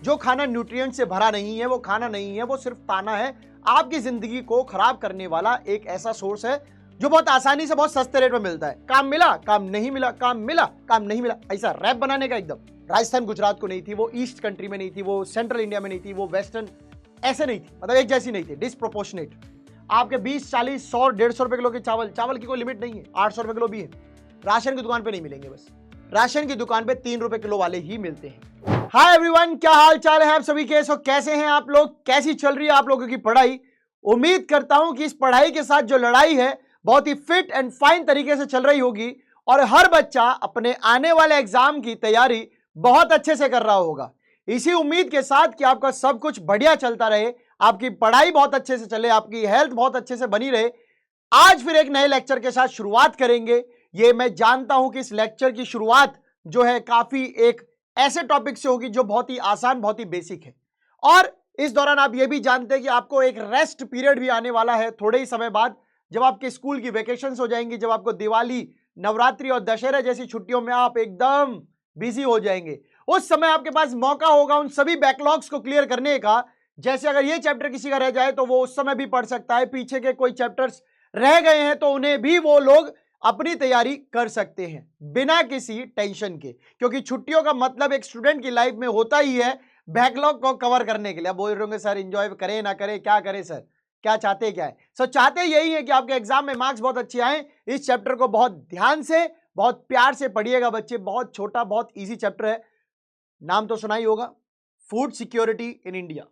जो खाना न्यूट्रिएंट से भरा नहीं है, वो खाना नहीं है, वो सिर्फ ताना है। आपकी जिंदगी को खराब करने वाला एक ऐसा सोर्स है जो बहुत आसानी से बहुत सस्ते रेट में मिलता है। काम मिला, काम नहीं मिला, काम मिला, काम नहीं मिला, ऐसा रैप बनाने का एकदम। राजस्थान गुजरात को नहीं थी, वो ईस्ट कंट्री में नहीं थी, वो सेंट्रल इंडिया में नहीं थी, वो वेस्टर्न ऐसे नहीं थी, मतलब एक जैसी नहीं थी, डिस्प्रोपोर्शनेट। आपके 20, 40, 100, 150 रुपए किलो के चावल की कोई लिमिट नहीं है, 800 रुपए किलो भी है। राशन की दुकान पे नहीं मिलेंगे, बस राशन की दुकान पे 3 रुपए किलो वाले ही मिलते हैं। हाय एवरीवन, क्या हाल चाल है आप सभी के? कैसे हैं आप लोग? कैसी चल रही है आप लोगों की पढ़ाई? उम्मीद करता हूं कि इस पढ़ाई के साथ जो लड़ाई है बहुत ही फिट एंड फाइन तरीके से चल रही होगी और हर बच्चा अपने आने वाले एग्जाम की तैयारी बहुत अच्छे से कर रहा होगा। इसी उम्मीद के साथ कि आपका सब कुछ बढ़िया चलता रहे, आपकी पढ़ाई बहुत अच्छे से चले, आपकी हेल्थ बहुत अच्छे से बनी रहे, आज फिर एक नए लेक्चर के साथ शुरुआत करेंगे। ये मैं जानता हूं कि इस लेक्चर की शुरुआत जो है काफी एक ऐसे टॉपिक से होगी जो बहुत ही आसान, बहुत ही बेसिक है। और इस दौरान आप ये भी जानते हैं कि आपको एक रेस्ट पीरियड भी आने वाला है थोड़े ही समय बाद, जब आपके स्कूल की वेकेशंस हो जाएंगी, जब आपको दिवाली, नवरात्रि और दशहरा जैसी छुट्टियों में आप एकदम बिजी हो जाएंगे। उस समय आपके पास मौका होगा उन सभी बैकलॉग्स को क्लियर करने का। जैसे अगर ये चैप्टर किसी का रह जाए तो वो उस समय भी पढ़ सकता है, पीछे के कोई चैप्टर्स रह गए हैं तो उन्हें भी वो लोग अपनी तैयारी कर सकते हैं बिना किसी टेंशन के, क्योंकि छुट्टियों का मतलब एक स्टूडेंट की लाइफ में होता ही है बैकलॉग को कवर करने के लिए। बोल रहे होंगे सर एंजॉय करे ना करे, क्या करे सर, क्या चाहते क्या है? सो चाहते यही है कि आपके एग्जाम में मार्क्स बहुत अच्छे आए। इस चैप्टर को बहुत ध्यान से, बहुत प्यार से पढ़िएगा बच्चे। बहुत छोटा, बहुत इजी चैप्टर है। नाम तो सुना ही होगा, फूड सिक्योरिटी इन इंडिया।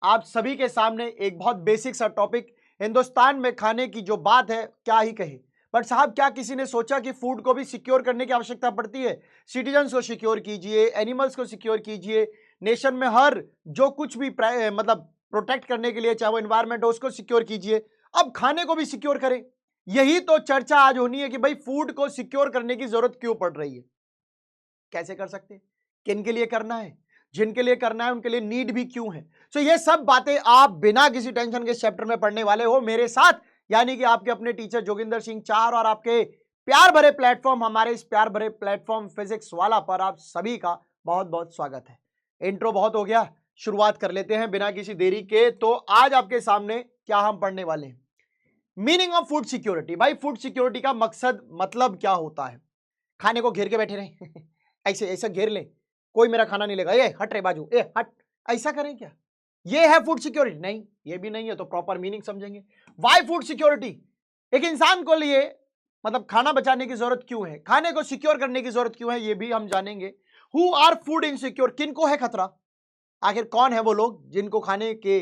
आप सभी के सामने एक बहुत बेसिक सा टॉपिक, हिंदुस्तान में खाने की जो बात है क्या ही कहे। बट साहब, क्या किसी ने सोचा कि फूड को भी सिक्योर करने की आवश्यकता पड़ती है? सिटीजन्स को सिक्योर कीजिए, एनिमल्स को सिक्योर कीजिए, नेशन में हर जो कुछ भी मतलब प्रोटेक्ट करने के लिए, चाहे वो एनवायरमेंट हो, उसको सिक्योर कीजिए। अब खाने को भी सिक्योर करें, यही तो चर्चा आज होनी है कि भाई फूड को सिक्योर करने की जरूरत क्यों पड़ रही है, कैसे कर सकते हैं, किन के लिए करना है, जिनके लिए करना है उनके लिए नीड भी क्यों है। सो ये सब बातें आप बिना किसी टेंशन के चैप्टर में पढ़ने वाले हो मेरे साथ, यानी कि आपके अपने टीचर जोगिंदर सिंह चार और आपके प्यार भरे प्लेटफॉर्म, हमारे इस प्यार भरे प्लेटफॉर्म फिजिक्स वाला पर आप सभी का बहुत बहुत स्वागत है। इंट्रो बहुत हो गया, शुरुआत कर लेते हैं बिना किसी देरी के। तो आज आपके सामने क्या हम पढ़ने वाले हैं, मीनिंग ऑफ फूड सिक्योरिटी। भाई फूड सिक्योरिटी का मकसद, मतलब क्या होता है? खाने को घेर के बैठे रहे ऐसे ऐसा घेर लें, कोई मेरा खाना नहीं लेगा, ए हट रे बाजू, ए हट, ऐसा करें क्या? ये है फूड सिक्योरिटी? नहीं, ये भी नहीं है। तो प्रॉपर मीनिंग समझेंगे। Why food security? एक इंसान को लिए मतलब खाना बचाने की जरूरत क्यों है, खाने को सिक्योर करने की जरूरत क्यों है, ये भी हम जानेंगे। Who are food insecure? किनको है खतरा? आखिर कौन है वो लोग जिनको खाने के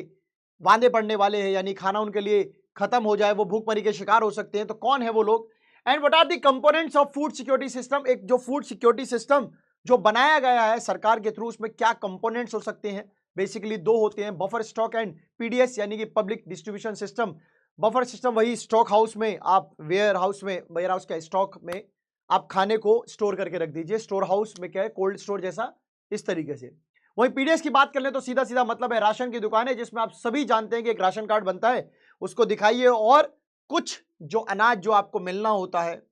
वांदे पड़ने वाले हैं, यानी खाना उनके लिए खत्म हो जाए, वो भूखमरी के शिकार हो सकते हैं। तो कौन है वो लोग? And what are the components of food security system? एक जो फूड सिक्योरिटी सिस्टम जो बनाया गया है सरकार के थ्रू, उसमें क्या कंपोनेंट्स हो सकते हैं? बेसिकली दो होते हैं, बफर स्टॉक एंड पीडीएस, यानी कि public distribution system. Buffer system वही स्टॉक हाउस में, आप वेयर हाउस का स्टॉक में आप खाने को स्टोर करके रख दीजिए। स्टोर हाउस में क्या है, कोल्ड स्टोर जैसा, इस तरीके से। वहीं पीडीएस की बात कर ले तो सीधा सीधा मतलब है राशन की दुकान है, जिसमें आप सभी जानते हैं कि एक राशन कार्ड बनता है, उसको दिखाइए और कुछ जो अनाज जो आपको मिलना होता है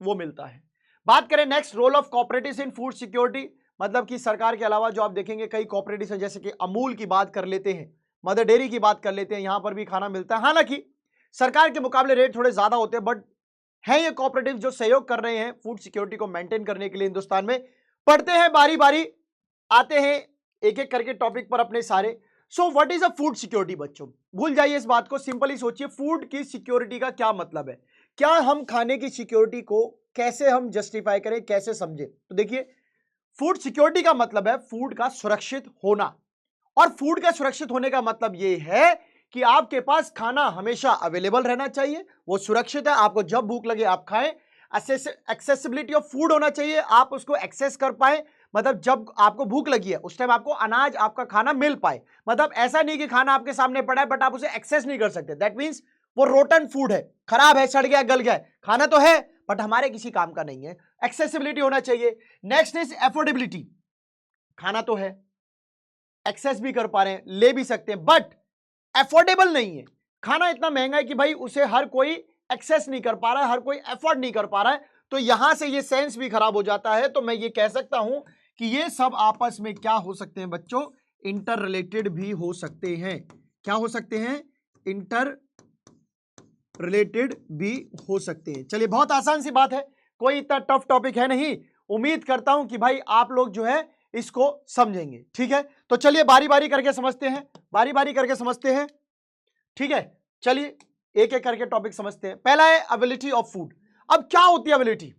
वो मिलता है। बात करें next, role of cooperatives in food security, मतलब कि सरकार के अलावा जो आप देखेंगे कई कोऑपरेटिव्स हैं, जैसे कि अमूल की बात कर लेते हैं, मदर डेयरी की बात कर लेते हैं, यहां पर भी खाना मिलता है। हालांकि सरकार के मुकाबले रेट थोड़े ज्यादा होते हैं, बट है ये कोऑपरेटिव जो सहयोग कर रहे हैं फूड सिक्योरिटी को मेंटेन करने के लिए हिंदुस्तान में। पढ़ते हैं बारी बारी, आते हैं एक एक करके टॉपिक पर अपने सारे। So what is a food security? बच्चों भूल जाइए इस बात को, सिंपली सोचिए फूड की सिक्योरिटी का क्या मतलब है। क्या हम खाने की सिक्योरिटी को कैसे हम जस्टिफाई करें, कैसे समझे? तो देखिए, फूड सिक्योरिटी का मतलब है फूड का सुरक्षित होना, और फूड का सुरक्षित होने का मतलब यह है कि आपके पास खाना हमेशा अवेलेबल रहना चाहिए, वो सुरक्षित है, आपको जब भूख लगे आप खाएं। एक्सेसिबिलिटी ऑफ फूड होना चाहिए, आप उसको एक्सेस कर पाए, मतलब जब आपको भूख लगी है उस टाइम आपको अनाज, आपका खाना मिल पाए। मतलब ऐसा नहीं कि खाना आपके सामने पड़ा है बट आप उसे एक्सेस नहीं कर सकते, दैट मींस वो रोटन फूड है, खराब है, सड़ गया, गल गया। खाना तो है बट हमारे किसी काम का नहीं है। एक्सेसिबिलिटी होना चाहिए। नेक्स्ट इज एफोर्डेबिलिटी, खाना तो है, एक्सेस भी कर पा रहे हैं, ले भी सकते हैं, बट एफोर्डेबल नहीं है। खाना इतना महंगा है कि भाई उसे हर कोई एक्सेस नहीं कर पा रहा है, हर कोई एफोर्ड नहीं कर पा रहा है, तो यहां से ये सेंस भी खराब हो जाता है। तो मैं ये कह सकता हूं कि ये सब आपस में क्या हो सकते हैं बच्चों, इंटर रिलेटेड भी हो सकते हैं। क्या हो सकते हैं, इंटर रिलेटेड भी हो सकते हैं। चलिए बहुत आसान सी बात है, कोई इतना टफ टॉपिक है नहीं। उम्मीद करता हूं कि भाई आप लोग जो है इसको समझेंगे। ठीक है, तो चलिए बारी बारी करके समझते हैं, बारी बारी करके समझते हैं। ठीक है, चलिए एक एक करके टॉपिक समझते हैं। पहला है एबिलिटी ऑफ फूड। अब क्या होती है एबिलिटी?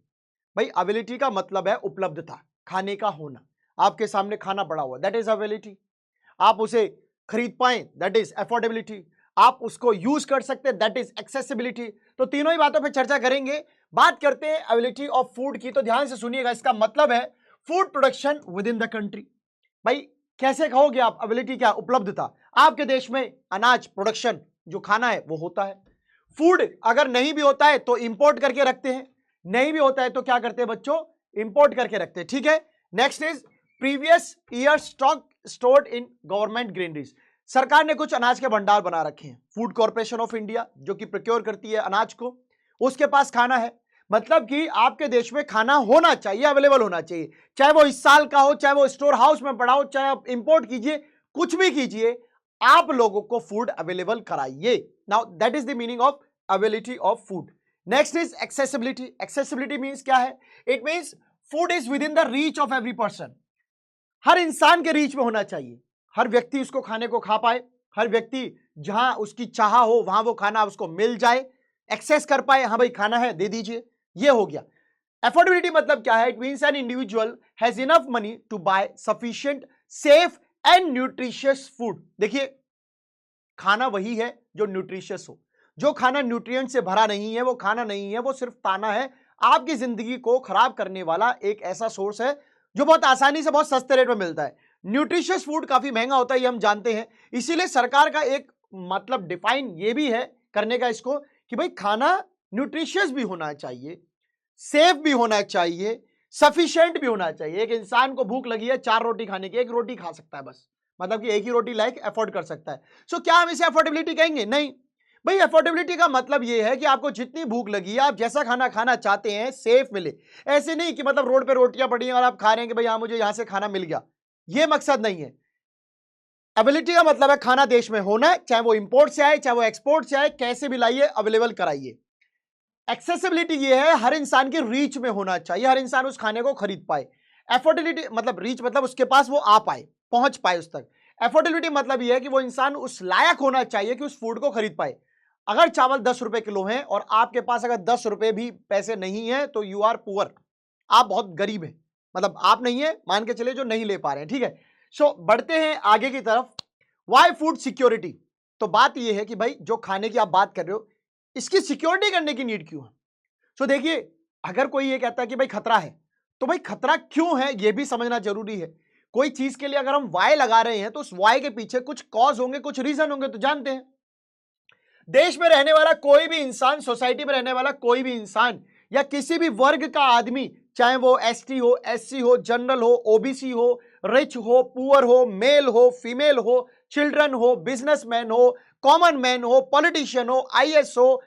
भाई एबिलिटी का मतलब है उपलब्धता, खाने का होना। आपके सामने खाना पड़ा हुआ, दैट इज एबिलिटी। आप उसे खरीद पाए, दैट इज अफोर्डेबिलिटी। आप उसको यूज कर सकते हैं, दैट इज एक्सेसिबिलिटी। तो तीनों ही बातों पे चर्चा करेंगे। बात करते हैं एबिलिटी ऑफ फूड की, तो ध्यान से सुनिएगा। इसका मतलब है food production with in the country. भाई कैसे कहोगे आप एबिलिटी, क्या उपलब्धता? आपके देश में अनाज प्रोडक्शन जो खाना है वो होता है। फूड अगर नहीं भी होता है तो इंपोर्ट करके रखते हैं, नहीं भी होता है तो क्या करते हैं बच्चों, इंपोर्ट करके रखते हैं। ठीक है, next is previous year stock stored in government granaries. सरकार ने कुछ अनाज के भंडार बना रखे हैं। फूड कॉर्पोरेशन ऑफ इंडिया जो कि प्रोक्योर करती है अनाज को, उसके पास खाना है। मतलब कि आपके देश में खाना होना चाहिए, अवेलेबल होना चाहिए, चाहे वो इस साल का हो, चाहे वो स्टोर हाउस में पड़ा हो, चाहे आप इंपोर्ट कीजिए, कुछ भी कीजिए, आप लोगों को फूड अवेलेबल कराइए। Now that is the meaning of availability of food. Next is accessibility. Accessibility means क्या है? It means food is within the reach of every person. हर इंसान के रीच में होना चाहिए, हर व्यक्ति उसको खाने को खा पाए, हर व्यक्ति जहां उसकी चाह हो वहां वो खाना उसको मिल जाए, एक्सेस कर पाए। हाँ भाई खाना है दे दीजिए, ये हो गया। अफोर्डेबिलिटी मतलब क्या है? It means an individual has enough money to buy sufficient safe and nutritious food. देखिए खाना वही है जो न्यूट्रिशियस हो। जो खाना न्यूट्रिएंट से भरा नहीं है वो खाना नहीं है, वो सिर्फ ताना है। आपकी जिंदगी को खराब करने वाला एक ऐसा सोर्स है जो बहुत आसानी से बहुत सस्ते रेट में मिलता है। न्यूट्रिशियस फूड काफी महंगा होता है, ये हम जानते हैं। इसीलिए सरकार का एक मतलब डिफाइन ये भी है करने का इसको कि भाई खाना न्यूट्रिशियस भी होना चाहिए, सेफ भी होना चाहिए, सफिशिएंट भी होना चाहिए। एक इंसान को भूख लगी है 4 रोटी खाने की, एक रोटी खा सकता है बस, मतलब कि एक ही रोटी लाइक अफोर्ड कर सकता है। सो क्या हम इसे अफोर्डेबिलिटी कहेंगे? नहीं भाई, अफोर्डेबिलिटी का मतलब यह है कि आपको जितनी भूख लगी है, आप जैसा खाना खाना चाहते हैं सेफ मिले। ऐसे नहीं कि मतलब रोड पे रोटियां पड़ी हैं और आप खा रहे हैं कि भाई हाँ मुझे यहां से खाना मिल गया, ये मकसद नहीं है। एबिलिटी का मतलब है खाना देश में होना है, चाहे वो इंपोर्ट से आए चाहे वो एक्सपोर्ट से आए, कैसे भी लाइए अवेलेबल कराइए। एक्सेसिबिलिटी ये है हर इंसान के रीच में होना चाहिए, हर इंसान उस खाने को खरीद पाए। एफोर्डेबिलिटी मतलब रीच मतलब उसके पास वो आ पाए, पहुंच पाए उस तक। एफोर्डेबिलिटी मतलब ये है कि वो इंसान उस लायक होना चाहिए कि उस फूड को खरीद पाए। अगर चावल 10 रुपए किलो है और आपके पास अगर 10 रुपए भी पैसे नहीं है तो यू आर पुअर, आप बहुत गरीब हैं। मतलब आप नहीं है, मान के चले जो नहीं ले पा रहे हैं। ठीक है, सो बढ़ते हैं आगे की तरफ। Why food security. तो बात यह है कि भाई जो खाने की आप बात कर रहे हो इसकी सिक्योरिटी करने की नीड क्यों है? सो देखिए अगर कोई ये कहता है कि भाई खतरा है, तो भाई खतरा क्यों है यह भी समझना जरूरी है। कोई चीज के लिए अगर हम वाई लगा रहे हैं तो उस वाई के पीछे कुछ कॉज होंगे, कुछ रीजन होंगे, तो जानते हैं। देश में रहने वाला कोई भी इंसान, सोसाइटी में रहने वाला कोई भी इंसान या किसी भी वर्ग का आदमी, चाहे वो एसटी हो, एससी हो, जनरल हो, ओबीसी हो, रिच हो, पुअर हो, मेल हो, फीमेल हो, चिल्ड्रन हो, बिजनेसमैन हो, कॉमन मैन हो, पॉलिटिशियन हो, आईएएस हो,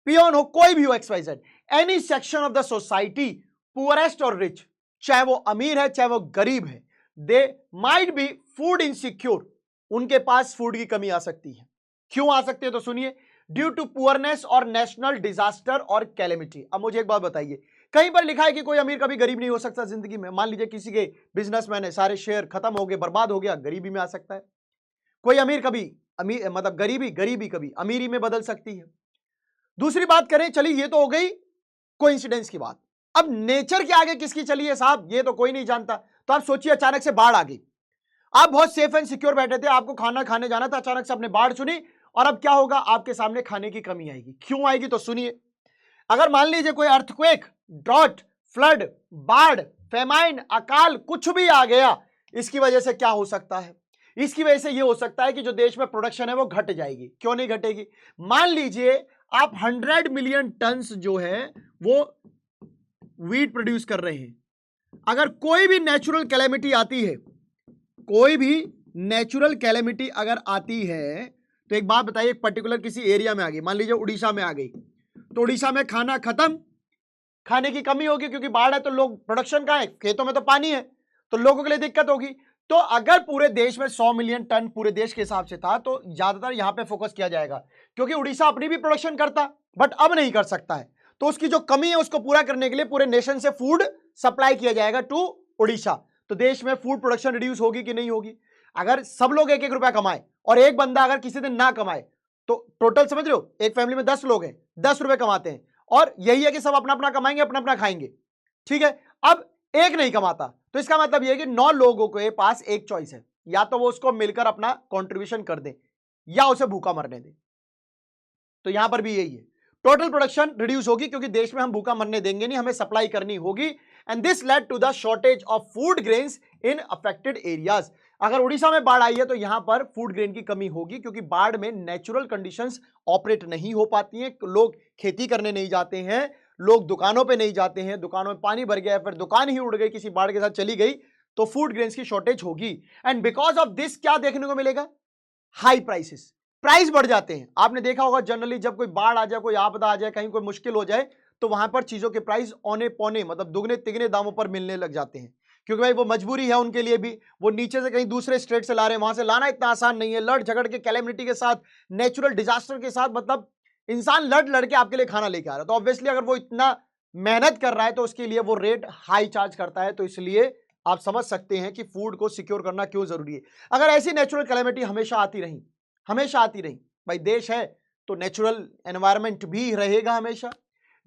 पियोन हो, कोई भी हो, XYZ, any section of the society, poorest और रिच, चाहे वो अमीर है चाहे वो गरीब है, they might be food insecure. उनके पास फूड की कमी आ सकती है। क्यों आ सकती है? तो सुनिए, ड्यू टू पुअरनेस और नेशनल डिजास्टर और कैलेमिटी। अब मुझे एक बात बताइए, कहीं पर लिखा है कि कोई अमीर कभी गरीब नहीं हो सकता जिंदगी में? मान लीजिए किसी के बिजनेसमैन है, सारे शेयर खत्म हो गए, बर्बाद हो गया, गरीबी में आ सकता है। कोई अमीर कभी अमीर मतलब गरीबी कभी अमीरी में बदल सकती है। दूसरी बात करें, चलिए ये तो हो गई कोइंसिडेंस की बात। अब नेचर के आगे किसकी चली है साहब, ये तो कोई नहीं जानता। तो आप सोचिए अचानक से बाढ़ आ गई, आप बहुत सेफ एंड सिक्योर बैठे थे, आपको खाना खाने जाना था, अचानक से आपने बाढ़ सुनी और अब क्या होगा? आपके सामने खाने की कमी आएगी। क्यों आएगी? तो सुनिए, अगर मान लीजिए कोई अर्थक्वेक, ड्रॉट, फ्लड, बाढ़, फेमाइन, अकाल कुछ भी आ गया, इसकी वजह से क्या हो सकता है? इसकी वजह से यह हो सकता है कि जो देश में प्रोडक्शन है वो घट जाएगी। क्यों नहीं घटेगी? मान लीजिए आप 100 मिलियन टन्स जो है वो वीट प्रोड्यूस कर रहे हैं, अगर कोई भी नेचुरल कैलेमिटी आती है, कोई भी नेचुरल कैलेमिटी अगर आती है, तो एक बात बताइए, एक पर्टिकुलर किसी एरिया में आ गई, मान लीजिए उड़ीसा में आ गई, तो उड़ीसा में खाना खत्म, खाने की कमी होगी क्योंकि बाढ़ है, तो लोग प्रोडक्शन कहां है? खेतों में तो पानी है, तो लोगों के लिए दिक्कत होगी। तो अगर पूरे देश में 100 मिलियन टन पूरे देश के हिसाब से था तो ज्यादातर यहां पे फोकस किया जाएगा, क्योंकि उड़ीसा अपनी भी प्रोडक्शन करता बट अब नहीं कर सकता है, तो उसकी जो कमी है उसको पूरा करने के लिए पूरे नेशन से फूड सप्लाई किया जाएगा टू उड़ीसा। तो देश में फूड प्रोडक्शन रिड्यूस होगी कि नहीं होगी? अगर सब लोग 1-1 रुपया कमाए और एक बंदा अगर किसी दिन ना कमाए तो टोटल समझ रहे हो, एक फैमिली में 10 लोग हैं, 10 रुपए कमाते हैं और यही है कि सब अपना अपना कमाएंगे, अपना अपना खाएंगे, ठीक है। अब एक नहीं कमाता तो इसका मतलब यह कि 9 लोगों के पास एक चॉइस है, या तो वो उसको मिलकर अपना कंट्रीब्यूशन कर दे या उसे भूखा मरने दे। तो यहां पर भी यही है, टोटल प्रोडक्शन रिड्यूस होगी क्योंकि देश में हम भूखा मरने देंगे नहीं, हमें सप्लाई करनी होगी। And this led to the shortage of food grains in affected areas. अगर उड़ीसा में बाढ़ आई है तो यहां पर फूड ग्रेन की कमी होगी, क्योंकि बाढ़ में नेचुरल कंडीशंस ऑपरेट नहीं हो पाती हैं, लोग खेती करने नहीं जाते हैं, लोग दुकानों पे नहीं जाते हैं, दुकानों में पानी भर गया, फिर दुकान ही उड़ गई, किसी बाढ़ के साथ चली गई, तो फूड ग्रेन्स की शॉर्टेज होगी। एंड बिकॉज ऑफ दिस क्या देखने को मिलेगा? हाई प्राइसेस, प्राइस बढ़ जाते हैं। आपने देखा होगा जनरली जब कोई बाढ़ आ जाए, कोई आपदा आ जाए, कहीं कोई मुश्किल हो जाए, तो वहां पर चीजों के प्राइस औने पौने मतलब दुगने तिगने दामों पर मिलने लग जाते हैं, क्योंकि भाई वो मजबूरी है उनके लिए भी, वो नीचे से कहीं दूसरे स्टेट से ला रहे हैं, वहां से लाना इतना आसान नहीं है, लड़ झगड़ के कैलेमिटी के साथ, नेचुरल डिजास्टर के साथ, मतलब इंसान लड़ लड़ के आपके लिए खाना लेके आ रहा है, तो ऑब्वियसली अगर वो इतना मेहनत कर रहा है तो उसके लिए वो रेट हाई चार्ज करता है। तो इसलिए आप समझ सकते हैं कि फूड को सिक्योर करना क्यों जरूरी है। अगर ऐसी नेचुरल कैलेमिटी हमेशा आती रही, हमेशा आती रही, भाई देश है तो नेचुरल एनवायरनमेंट भी रहेगा हमेशा,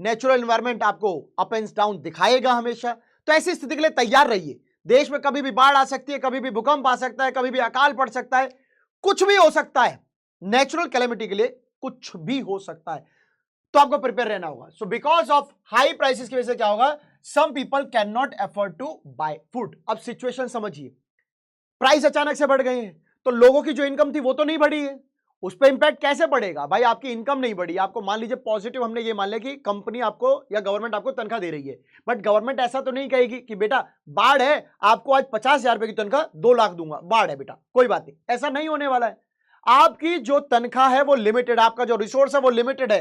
नेचुरल एनवायरनमेंट आपको अप एंड डाउन दिखाएगा हमेशा। तो ऐसी स्थिति के लिए तैयार रहिए। देश में कभी भी बाढ़ आ सकती है, कभी भी भूकंप आ सकता है, कभी भी अकाल पड़ सकता है, कुछ भी हो सकता है, नेचुरल कैलेमिटी के लिए कुछ भी हो सकता है, तो आपको प्रिपेयर रहना होगा। So because of high prices की वजह से क्या होगा? Some people can not afford to buy food. अब सिचुएशन समझिए, प्राइस अचानक से बढ़ गए हैं तो लोगों की जो इनकम थी वो तो नहीं बढ़ी है, उस पर इंपैक्ट कैसे पड़ेगा? भाई आपकी इनकम नहीं बढ़ी, आपको मान लीजिए पॉजिटिव हमने ये मान लिया कि कंपनी आपको या गवर्नमेंट आपको तनख्वाह दे रही है, बट गवर्नमेंट ऐसा तो नहीं कहेगी कि बेटा बाढ़ है, आपको आज 50,000 रुपए की तनख्वाह 2 लाख दूंगा, बाढ़ है बेटा कोई बात नहीं, ऐसा नहीं होने वाला है। आपकी जो तनख्वाह है वो लिमिटेड, आपका जो रिसोर्स है वो लिमिटेड है।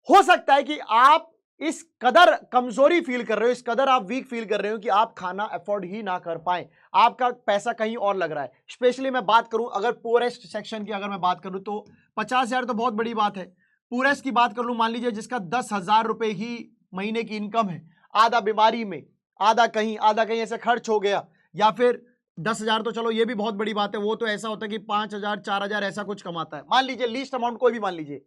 हो सकता है कि आप इस कदर कमजोरी फील कर रहे हो, इस कदर आप वीक फील कर रहे हो कि आप खाना अफोर्ड ही ना कर पाए, आपका पैसा कहीं और लग रहा है। स्पेशली मैं बात करूं अगर पुअरेस्ट सेक्शन की, अगर मैं बात करूं तो 50,000 तो बहुत बड़ी बात है। पुअरेस्ट की बात कर लूं, मान लीजिए जिसका 10,000 रुपए ही महीने की इनकम है, आधा बीमारी में, आधा कहीं ऐसे खर्च हो गया, या फिर 10,000 तो चलो ये भी बहुत बड़ी बात है, वो तो ऐसा होता है कि 5,000 4,000 ऐसा कुछ कमाता है, मान लीजिए लीस्ट अमाउंट कोई भी मान लीजिए,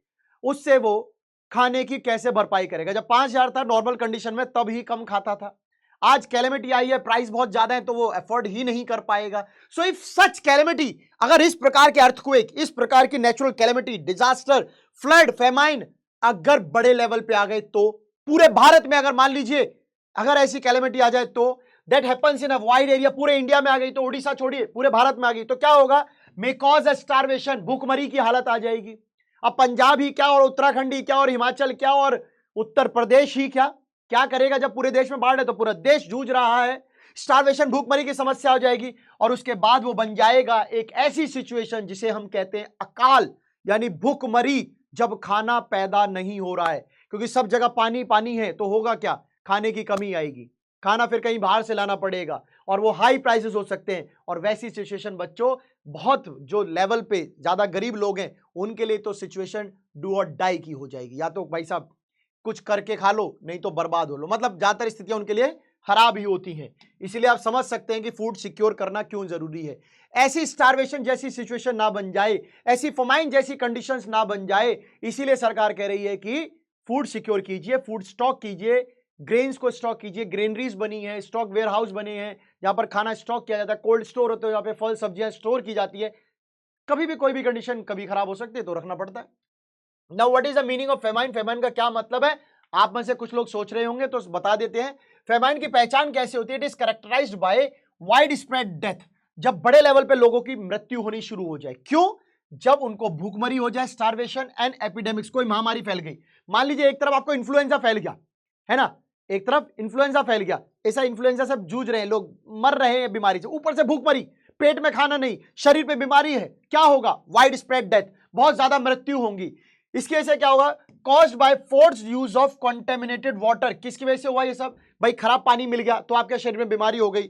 उससे वो खाने की कैसे भरपाई करेगा? जब 5,000 था नॉर्मल कंडीशन में तब ही कम खाता था, आज कैलेमिटी आई है, प्राइस बहुत ज्यादा है, तो वो अफोर्ड ही नहीं कर पाएगा। सो इफ सच कैलेमिटी, अगर इस प्रकार के अर्थक्वेक, इस प्रकार की natural calamity, disaster, flood, famine अगर बड़े लेवल पे आ गए, तो पूरे भारत में अगर मान लीजिए अगर ऐसी कैलेमिटी आ जाए, तो that happens in a wide area, पूरे इंडिया में आ गई, तो उड़ीसा छोड़िए पूरे भारत में आ गई, तो क्या होगा? मे कॉज अ स्टारवेशन, भूखमरी की हालत आ जाएगी। अब पंजाब ही क्या और उत्तराखंड ही क्या और हिमाचल क्या और उत्तर प्रदेश ही क्या, क्या करेगा? जब पूरे देश में बाढ़ है तो पूरा देश जूझ रहा है, स्टारवेशन भूखमरी की समस्या हो जाएगी, और उसके बाद वो बन जाएगा एक ऐसी सिचुएशन जिसे हम कहते हैं अकाल, यानी भूखमरी, जब खाना पैदा नहीं हो रहा है, क्योंकि सब जगह पानी पानी है, तो होगा क्या? खाने की कमी आएगी, खाना फिर कहीं बाहर से लाना पड़ेगा, और वो हाई प्राइसेस हो सकते हैं। और वैसी सिचुएशन बच्चों, बहुत जो लेवल पे ज्यादा गरीब लोग हैं उनके लिए तो सिचुएशन डू और डाई की हो जाएगी, या तो भाई साहब कुछ करके खा लो, नहीं तो बर्बाद हो लो, मतलब ज्यादातर स्थितियां उनके लिए खराब ही होती हैं। इसलिए आप समझ सकते हैं कि फूड सिक्योर करना क्यों जरूरी है। ऐसी स्टारवेशन जैसी सिचुएशन ना बन जाए, ऐसी फमाइन जैसी कंडीशंस ना बन जाए, इसीलिए सरकार कह रही है कि फूड सिक्योर कीजिए, फूड स्टॉक कीजिए, ग्रेन्स को स्टॉक कीजिए, ग्रेनरीज बनी है, स्टॉक वेयर हाउस बने हैं, जहां पर खाना स्टॉक किया जाता है, कोल्ड स्टोर होते हैं, यहाँ पे फल सब्जियां स्टोर की जाती है, कभी भी कोई भी कंडीशन कभी खराब हो सकती है तो रखना पड़ता है। Now what is the meaning of famine? Famine का क्या मतलब है? आप में से कुछ लोग सोच रहे होंगे, तो बता देते हैं। फेमाइन की पहचान कैसे होती है? It is characterized by wide spread death, जब बड़े लेवल पे लोगों की मृत्यु होनी शुरू हो जाए। क्यों? जब उनको भूखमरी हो जाए, स्टारवेशन एंड एपिडेमिक्स, कोई महामारी फैल गई, मान लीजिए एक तरफ आपको इन्फ्लुएंजा फैल गया है ना, एक तरफ इन्फ्लुएंजा फैल गया, ऐसा इन्फ्लुएंजा से जूझ रहे हैं लोग, मर रहे हैं बीमारी से, ऊपर से भूखमरी, पेट में खाना नहीं, शरीर पे बीमारी है, क्या होगा? वाइड स्प्रेड डेथ, बहुत ज्यादा मृत्यु होंगी। इसकी वजह से क्या होगा? Caused by forced use of contaminated water. किसकी वजह से हुआ ये सब? भाई खराब पानी मिल गया तो आपके शरीर में बीमारी हो गई।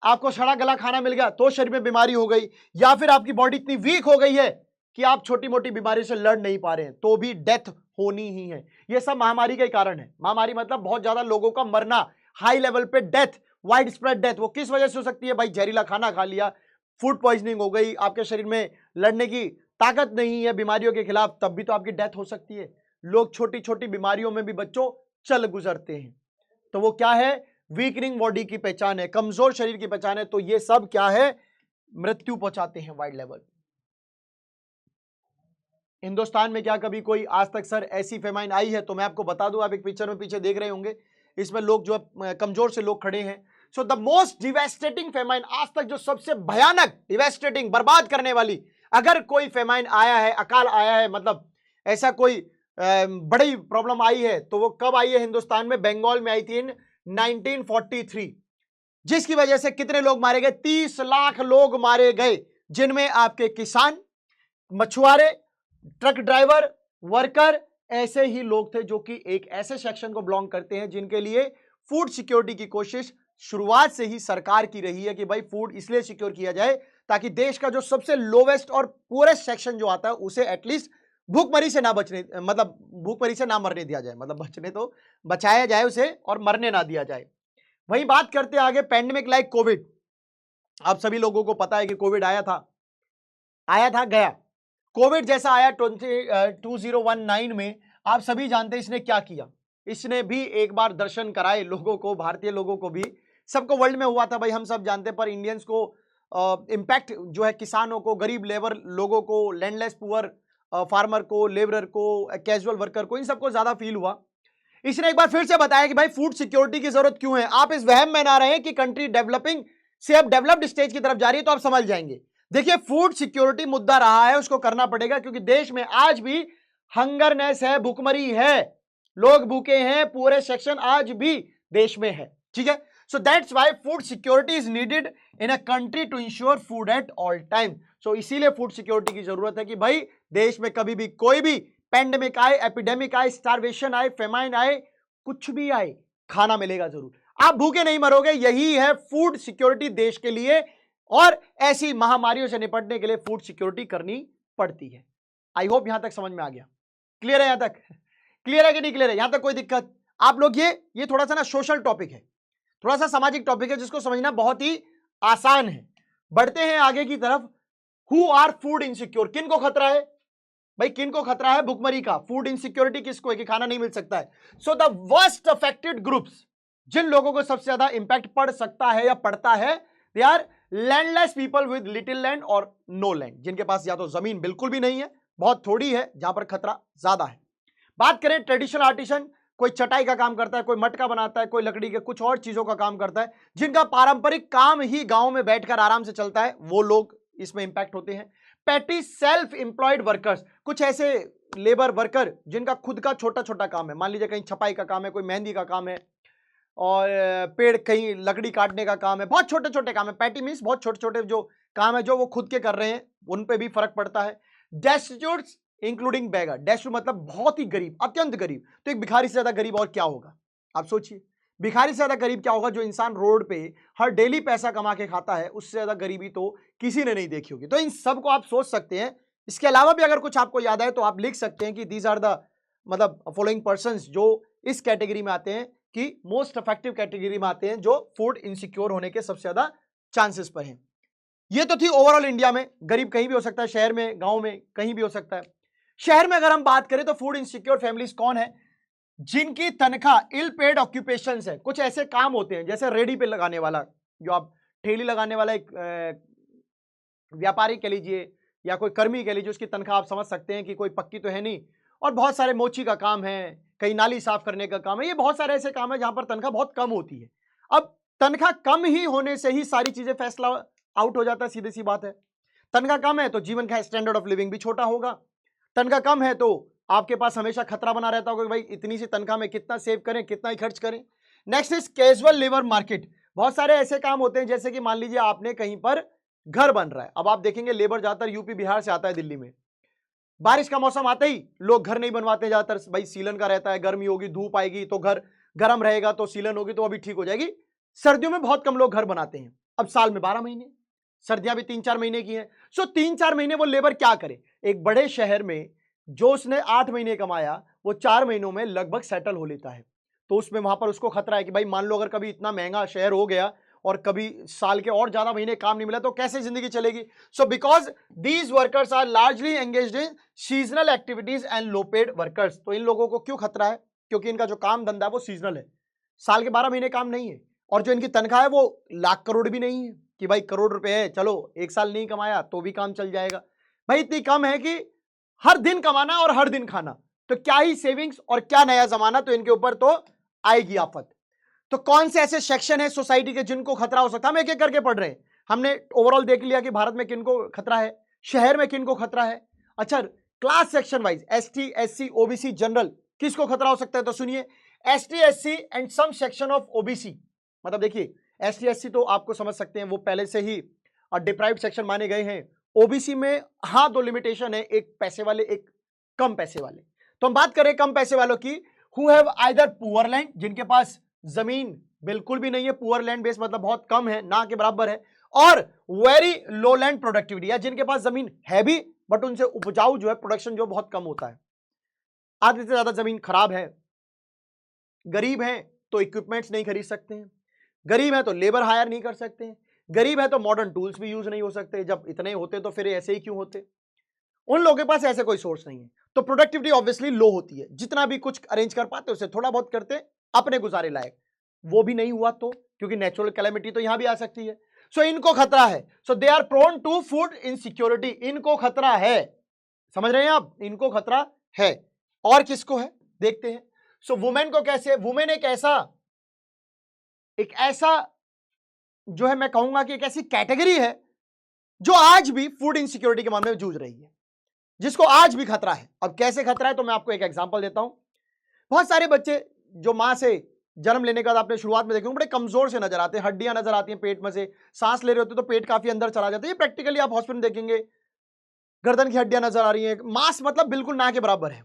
आपको सड़ा गला खाना मिल गया तो शरीर में बीमारी हो गई, या फिर आपकी बॉडी इतनी वीक हो गई है कि आप छोटी मोटी बीमारी से लड़ नहीं पा रहे हैं, तो भी डेथ होनी ही है। यह सब महामारी का ही कारण है। महामारी मतलब बहुत ज्यादा लोगों का मरना, हाई लेवल पे डेथ, वाइड स्प्रेड डेथ। वो किस वजह से हो सकती है भाई? जहरीला खाना खा लिया, फूड पॉइजनिंग हो गई, आपके शरीर में लड़ने की ताकत नहीं है बीमारियों के खिलाफ, तब भी तो आपकी डेथ हो सकती है। लोग छोटी छोटी बीमारियों में भी बच्चों चल गुजरते हैं। तो वो क्या है? वीकनिंग बॉडी की पहचान है, कमजोर शरीर की पहचान है। तो ये सब क्या है? मृत्यु पहुंचाते हैं वाइड लेवल। हिंदुस्तान में क्या कभी कोई आज तक सर ऐसी फेमाइन आई है? तो मैं आपको बता दूं, आप एक पिक्चर में पीछे देख रहे होंगे, इसमें लोग जो कमजोर से लोग खड़े हैं। So the most devastating famine, आज तक जो सबसे भयानक, डिवेस्टेटिंग, बर्बाद करने वाली अगर कोई फेमाइन आया है, अकाल आया है, मतलब ऐसा कोई बड़ी प्रॉब्लम आई है, तो वो कब आई है हिंदुस्तान में? बंगाल में आई थी इन 1943, जिसकी वजह से कितने लोग मारे गए? 30 लाख लोग मारे गए, जिनमें आपके किसान, मछुआरे, ट्रक ड्राइवर, वर्कर, ऐसे ही लोग थे जो कि एक ऐसे सेक्शन को बिलोंग करते हैं जिनके लिए फूड सिक्योरिटी की कोशिश शुरुआत से ही सरकार की रही है कि भाई फूड इसलिए सिक्योर किया जाए ताकि देश का जो सबसे लोवेस्ट और पूरेस्ट सेक्शन जो आता है उसे एटलीस्ट भूखमरी से ना बचने, मतलब भूखमरी से ना मरने दिया जाए, मतलब बचने तो बचाया जाए उसे और मरने ना दिया जाए। वही बात करते आगे, पैंडेमिक लाइक कोविड। आप सभी लोगों को पता है कि कोविड आया था गया। कोविड जैसा आया 2019 में, आप सभी जानते हैं इसने क्या किया। इसने भी एक बार दर्शन कराए लोगों को, भारतीय लोगों को भी, सबको वर्ल्ड में हुआ था भाई, हम सब जानते हैं, पर इंडियंस को इंपैक्ट जो है किसानों को, गरीब लेबर लोगों को, लैंडलेस पुअर फार्मर को, लेबरर को, कैजुअल वर्कर को, इन सबको ज्यादा फील हुआ। इसने एक बार फिर से बताया कि भाई फूड सिक्योरिटी की जरूरत क्यों है। आप इस वहम में ना रहे कि कंट्री डेवलपिंग से अब डेवलप्ड स्टेज की तरफ जा रही है, तो आप समझ जाएंगे। देखिए, फूड सिक्योरिटी मुद्दा रहा है, उसको करना पड़ेगा, क्योंकि देश में आज भी हंगरनेस है, भूखमरी है, लोग भूखे हैं, पूरे सेक्शन आज भी देश में है। ठीक है, so that's why food security is needed in a country to ensure food at all time. So इसीलिए फूड सिक्योरिटी की जरूरत है कि भाई देश में कभी भी कोई भी पैंडेमिक आए, एपिडेमिक आए, स्टारवेशन आए, फेमाइन आए, कुछ भी आए, खाना मिलेगा जरूर, आप भूखे नहीं मरोगे। यही है फूड सिक्योरिटी देश के लिए, और ऐसी महामारियों से निपटने के लिए फूड सिक्योरिटी करनी पड़ती है। आई होप यहां तक समझ में आ गया। क्लियर है? यहां तक क्लियर है कि नहीं क्लियर है? यहां तक कोई दिक्कत? आप लोग ये थोड़ा सा ना सोशल टॉपिक है, थोड़ा सा सामाजिक टॉपिक है, जिसको समझना बहुत ही आसान है। बढ़ते हैं आगे की तरफ। Who are food insecure? किन को खतरा है भाई? किन को खतरा है भुखमरी का? फूड इनसिक्योरिटी किसको है कि खाना नहीं मिल सकता है? So the worst affected groups, जिन लोगों को सबसे ज्यादा इंपैक्ट पड़ सकता है या पड़ता है, they are landless people with little land और नो लैंड, जिनके पास या तो जमीन बिल्कुल भी नहीं है, बहुत थोड़ी है, जहां पर खतरा ज्यादा है। बात करें ट्रेडिशनल आर्टिसन, कोई चटाई का काम करता है, कोई मटका बनाता है, कोई लकड़ी के कुछ और चीजों का काम करता है, जिनका पारंपरिक काम ही गांव में बैठकर आराम से चलता है, वो लोग इसमें इंपैक्ट होते हैं। पैटी सेल्फ एम्प्लॉयड वर्कर्स, कुछ ऐसे लेबर वर्कर जिनका खुद का छोटा छोटा काम है, मान लीजिए कहीं छपाई का काम है, कोई मेहंदी का काम है, और पेड़ कहीं लकड़ी काटने का काम है, बहुत छोटे छोटे काम है। पैटी मीन्स बहुत छोटे छोटे जो काम है जो वो खुद के कर रहे हैं, उन पे भी फर्क पड़ता है। डेस्टिट्यूट्स इंक्लूडिंग बेगर, डेस्टिट्यूट मतलब बहुत ही गरीब, अत्यंत गरीब। तो एक भिखारी से ज्यादा गरीब और क्या होगा? आप सोचिए, भिखारी से ज्यादा गरीब क्या होगा? जो इंसान रोड पे हर डेली पैसा कमा के खाता है, उससे ज्यादा गरीबी तो किसी ने नहीं देखी होगी। तो इन सब को आप सोच सकते हैं। इसके अलावा भी अगर कुछ आपको याद आए तो आप लिख सकते हैं कि दीज आर द मतलब फॉलोइंग पर्संस जो इस कैटेगरी में आते हैं, कि मोस्ट इफेक्टिव कैटेगरी में आते हैं, जो फूड इनसिक्योर होने के सबसे ज्यादा चांसेस पर हैं। ये तो थी ओवरऑल इंडिया में। गरीब कहीं भी हो सकता है, शहर में, गांव में, कहीं भी हो सकता है। शहर में अगर हम बात करें तो फूड इनसिक्योर फैमिलीज कौन है? जिनकी तनख्वाह इल पेड ऑक्यूपेशन है, कुछ ऐसे काम होते हैं जैसे रेडी पे लगाने वाला, जो आप ठेली लगाने वाला एक व्यापारी कह लीजिए या कोई कर्मी कह लीजिए, उसकी तनख्वाह आप समझ सकते हैं कि कोई पक्की तो है नहीं। और बहुत सारे मोची का काम है, कहीं नाली साफ करने का काम है, ये बहुत सारे ऐसे काम है जहां पर तनख्वाह बहुत कम होती है। अब तनख्वाह कम ही होने से ही सारी चीजें फैसला आउट हो जाता है, सीधी सी बात है। तनख्वाह कम है तो जीवन का स्टैंडर्ड ऑफ लिविंग भी छोटा होगा। तनख्वाह कम है तो आपके पास हमेशा खतरा बना रहता होगा कि भाई इतनी सी तनख्वाह में कितना सेव करें, कितना ही खर्च करें। Next is casual labour market. बहुत सारे ऐसे काम होते हैं जैसे कि मान लीजिए आपने कहीं पर घर बन रहा है, अब आप देखेंगे लेबर ज्यादातर यूपी बिहार से आता है दिल्ली में। बारिश का मौसम आते ही लोग घर नहीं बनवाते ज्यादातर, भाई सीलन का रहता है, गर्मी होगी, धूप आएगी तो घर गर्म रहेगा, तो सीलन होगी तो अभी ठीक हो जाएगी। सर्दियों में बहुत कम लोग घर बनाते हैं। अब साल में 12 महीने, सर्दियां भी 3-4 महीने की हैं। सो 3-4 महीने वो लेबर क्या करे? एक बड़े शहर में जो उसने 8 महीने कमाया वो 4 महीनों में लगभग सेटल हो लेता है। तो उसमें वहां पर उसको खतरा है कि भाई मान लो अगर कभी इतना महंगा शहर हो गया और कभी साल के और ज्यादा महीने काम नहीं मिला तो कैसे जिंदगी चलेगी? So because these workers are largely engaged in seasonal activities and low paid workers. तो इन लोगों को क्यों खतरा है? क्योंकि इनका जो काम धंधा है वो सीजनल है, साल के 12 महीने काम नहीं है, और जो इनकी तनख्वाह है वो लाख करोड़ भी नहीं है कि भाई करोड़ रुपए है, चलो एक साल नहीं कमाया तो भी काम चल जाएगा। भाई इतनी कम है कि हर दिन कमाना और हर दिन खाना, तो क्या ही सेविंग्स और क्या नया जमाना, तो इनके ऊपर तो आएगी आफत। तो कौन से ऐसे सेक्शन है सोसाइटी के जिनको खतरा हो सकता है? हम एक एक करके पढ़ रहे हैं। हमने ओवरऑल देख लिया कि भारत में किनको खतरा है, शहर में किनको खतरा है। अच्छा, class section wise ST, SC, OBC, general किसको खतरा हो सकता है? तो सुनिए, ST, SC and some section of OBC. मतलब देखिए, एसटी एससी तो आपको समझ सकते हैं वो पहले से ही डिप्राइव्ड सेक्शन माने गए हैं। ओबीसी में हाँ 2 लिमिटेशन है, एक पैसे वाले, एक कम पैसे वाले। तो हम बात करें कम पैसे वालों की, who have either poor land, जिनके पास जमीन बिल्कुल भी नहीं है, पुअर लैंड बेस मतलब बहुत कम है, ना के बराबर है, और वेरी लो लैंड प्रोडक्टिविटी, या जिनके पास जमीन है भी बट उनसे उपजाऊ जो है, प्रोडक्शन जो बहुत कम होता है, आधे से ज्यादा जमीन खराब है। गरीब हैं तो इक्विपमेंट्स नहीं खरीद सकते हैं, गरीब है तो लेबर हायर नहीं कर सकते हैं, गरीब है तो मॉडर्न टूल्स भी यूज नहीं हो सकते। जब इतने होते तो फिर ऐसे ही क्यों होते? उन लोगों के पास ऐसे कोई सोर्स नहीं है, तो प्रोडक्टिविटी ऑब्वियसली लो होती है। जितना भी कुछ अरेंज कर पाते उससे थोड़ा बहुत करते अपने गुजारे लायक, वो भी नहीं हुआ तो, क्योंकि नेचुरल कैलेमिटी तो यहां भी आ सकती है। सो इनको खतरा है, so they are prone to food insecurity, इनको खतरा है। समझ रहे हैं आप? इनको खतरा है। और किसको है देखते हैं। सो वुमेन को कैसे? वुमेन एक ऐसा जो है, मैं कहूंगा कि एक ऐसी कैटेगरी है जो आज भी फूड इनसिक्योरिटी के मामले में जूझ रही है, जिसको आज भी खतरा है। अब कैसे खतरा है, तो मैं आपको एक एग्जांपल देता हूं। बहुत सारे बच्चे जो मां से जन्म लेने के बाद आपने शुरुआत में देखे बड़े कमजोर से नजर आते हैं, हड्डियां नजर आती हैं पेट में से, सांस ले रहे होते तो पेट काफी अंदर चला जाता है। ये प्रैक्टिकली आप हॉस्पिटल में देखेंगे, गर्दन की हड्डियां नजर आ रही हैं, मांस मतलब बिल्कुल ना के बराबर है,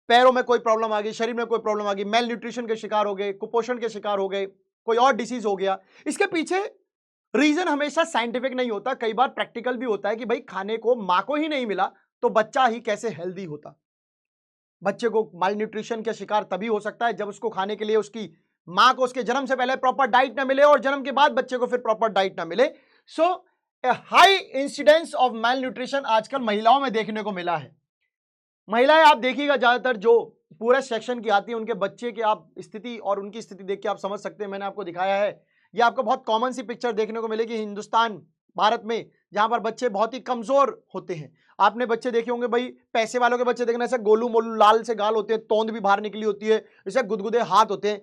पैरों में कोई प्रॉब्लम आ गई, शरीर में कोई प्रॉब्लम आ गई, मेल न्यूट्रिशन के शिकार हो गए, कुपोषण के शिकार हो गए, कोई और डिसीज हो गया। इसके पीछे रीजन हमेशा साइंटिफिक नहीं होता, कई बार प्रैक्टिकल भी होता है कि भाई खाने को मां को ही नहीं मिला तो बच्चा ही कैसे हेल्दी होता। बच्चे को माल न्यूट्रिशन का शिकार तभी हो सकता है जब उसको खाने के लिए उसकी मां को उसके जन्म से पहले प्रॉपर डाइट ना मिले और जन्म के बाद बच्चे को फिर प्रॉपर डाइट ना मिले। So a high incidence of malnutrition आजकल महिलाओं में देखने को मिला है। महिलाएं आप देखिएगा ज्यादातर जो पूरे सेक्शन की आती है, उनके बच्चे की आप स्थिति और उनकी स्थिति देख के आप समझ सकते हैं। मैंने आपको दिखाया है, ये आपको बहुत कॉमन सी पिक्चर देखने को मिलेगी हिंदुस्तान भारत में, जहां पर बच्चे बहुत ही कमजोर होते हैं। आपने बच्चे देखे होंगे भाई, पैसे वालों के बच्चे देखना, ऐसे गोलू मोलू लाल से गाल होते हैं, तोंद भी बाहर निकली होती है, जैसे गुदगुदे हाथ होते हैं।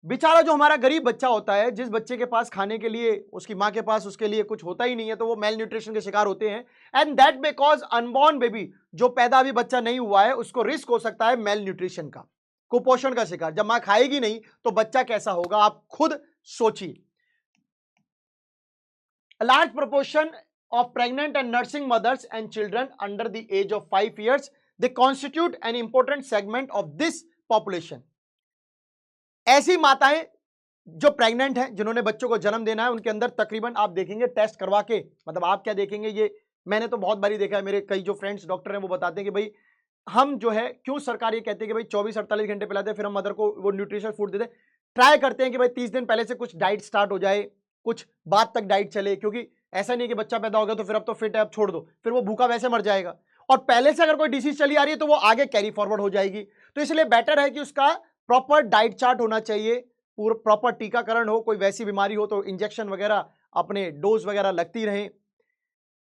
बेचारा जो हमारा गरीब बच्चा होता है, जिस बच्चे के पास खाने के लिए उसकी मां के पास उसके लिए कुछ होता ही नहीं है, तो वो मेल न्यूट्रिशन के शिकार होते हैं। And that because unborn baby, जो पैदा अभी बच्चा नहीं हुआ है, उसको रिस्क हो सकता है मेल न्यूट्रिशन का, कुपोषण का शिकार। जब मां खाएगी नहीं तो बच्चा कैसा होगा, आप खुद सोचिए। A large proportion of pregnant and nursing mothers and children under the age of 5 years, they constitute an important segment of this population. ऐसी माताएं जो प्रेग्नेंट हैं, जिन्होंने बच्चों को जन्म देना है, उनके अंदर तकरीबन आप देखेंगे टेस्ट करवा के, मतलब आप क्या देखेंगे, ये मैंने तो बहुत बारी देखा है, मेरे कई जो फ्रेंड्स डॉक्टर हैं वो बताते हैं कि भाई हम जो है, क्यों सरकार ये कहती है कि भाई 24-48 घंटे पिलाते हैं, फिर हम मदर को वो न्यूट्रिशन फूड देते हैं। ट्राई करते हैं कि भाई 30 दिन पहले से कुछ डाइट स्टार्ट हो जाए, कुछ बाद तक डाइट चले, क्योंकि ऐसा नहीं कि बच्चा पैदा हो गया तो फिर अब तो फिट है अब छोड़ दो, फिर वो भूखा वैसे मर जाएगा, और पहले से अगर कोई डिसीज चली आ रही है तो वो आगे कैरी फॉरवर्ड हो जाएगी। तो इसलिए बेटर है कि उसका प्रॉपर डाइट चार्ट होना चाहिए, पूरा प्रॉपर टीकाकरण हो, कोई वैसी बीमारी हो तो इंजेक्शन वगैरह अपने डोज वगैरह लगती रहे।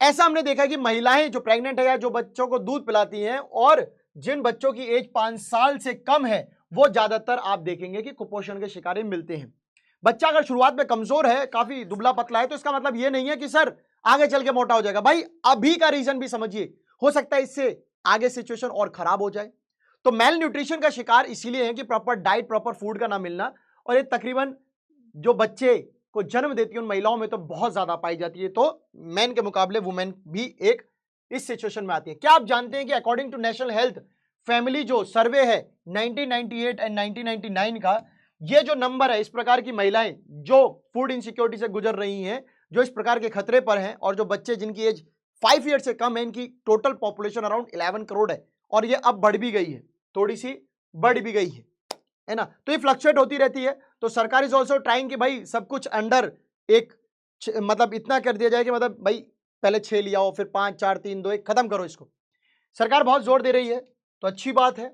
ऐसा हमने देखा कि महिलाएं जो प्रेग्नेंट है या जो बच्चों को दूध पिलाती हैं, और जिन बच्चों की एज 5 साल से कम है, वो ज्यादातर आप देखेंगे कि कुपोषण के शिकार मिलते हैं। बच्चा अगर शुरुआत में कमजोर है, काफी दुबला पतला है, तो इसका मतलब ये नहीं है कि सर आगे चल के मोटा हो जाएगा। भाई अभी का रीजन भी समझिए, हो सकता है इससे आगे सिचुएशन और खराब हो जाए। तो मेल न्यूट्रिशन का शिकार इसीलिए है कि प्रॉपर डाइट, प्रॉपर फूड का ना मिलना, और ये तकरीबन जो बच्चे को जन्म देती है उन महिलाओं में तो बहुत ज्यादा पाई जाती है। तो मैन के मुकाबले वुमेन भी एक इस सिचुएशन में आती है। क्या आप जानते हैं कि according to national health family जो सर्वे है 1998 एंड 1999 का, ये जो नंबर है, इस प्रकार की महिलाएं जो फूड इनसिक्योरिटी से गुजर रही हैं, जो इस प्रकार के खतरे पर हैं, और जो बच्चे जिनकी एज 5 ईयर से कम है, इनकी टोटल पॉपुलेशन अराउंड 11 करोड़ है, और ये अब बढ़ भी गई है, थोड़ी सी बढ़ भी गई है ना। तो ये फ्लक्चुएट होती रहती है। तो सरकार इज ऑल्सो ट्राइंग कि भाई सब कुछ अंडर एक मतलब इतना कर दिया जाए कि मतलब भाई पहले 6 लिया हो, फिर 5 4 3 2 1 खत्म करो इसको। सरकार बहुत जोर दे रही है, तो अच्छी बात है।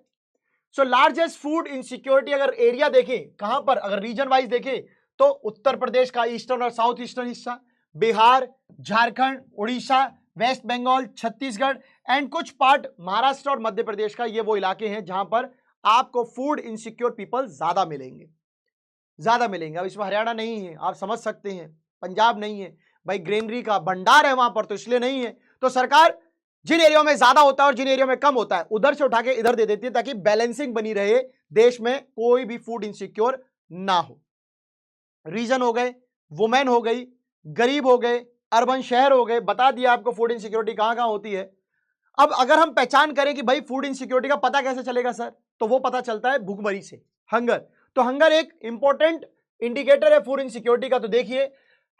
सो लार्जेस्ट फूड इनसिक्योरिटी अगर एरिया देखें कहां पर, अगर रीजन वाइज देखें तो उत्तर प्रदेश का ईस्टर्न और साउथ ईस्टर्न हिस्सा, बिहार, झारखंड, उड़ीसा, वेस्ट बंगाल, छत्तीसगढ़ एंड कुछ पार्ट महाराष्ट्र और मध्य प्रदेश का, ये वो इलाके हैं जहां पर आपको फूड इनसिक्योर पीपल ज्यादा मिलेंगे, ज्यादा मिलेंगे। अब इसमें हरियाणा नहीं है, आप समझ सकते हैं, पंजाब नहीं है, भाई ग्रेनरी का भंडार है वहां पर, तो इसलिए नहीं है। तो सरकार जिन एरिया में ज्यादा होता है और जिन एरिया में कम होता है उधर से उठा के इधर दे देती है, ताकि बैलेंसिंग बनी रहे, देश में कोई भी फूड इनसिक्योर ना हो। रीजन हो गए, वुमेन हो गई, गरीब हो गए, अर्बन शहर हो गए, बता दिया आपको फूड इनसिक्योरिटी कहां कहां होती है। अब अगर हम पहचान करें कि भाई फूड इनसिक्योरिटी का पता कैसे चलेगा सर, तो वो पता चलता है भूखमरी से, हंगर। तो हंगर एक इंपॉर्टेंट इंडिकेटर है फूड इनसिक्योरिटी का। तो देखिए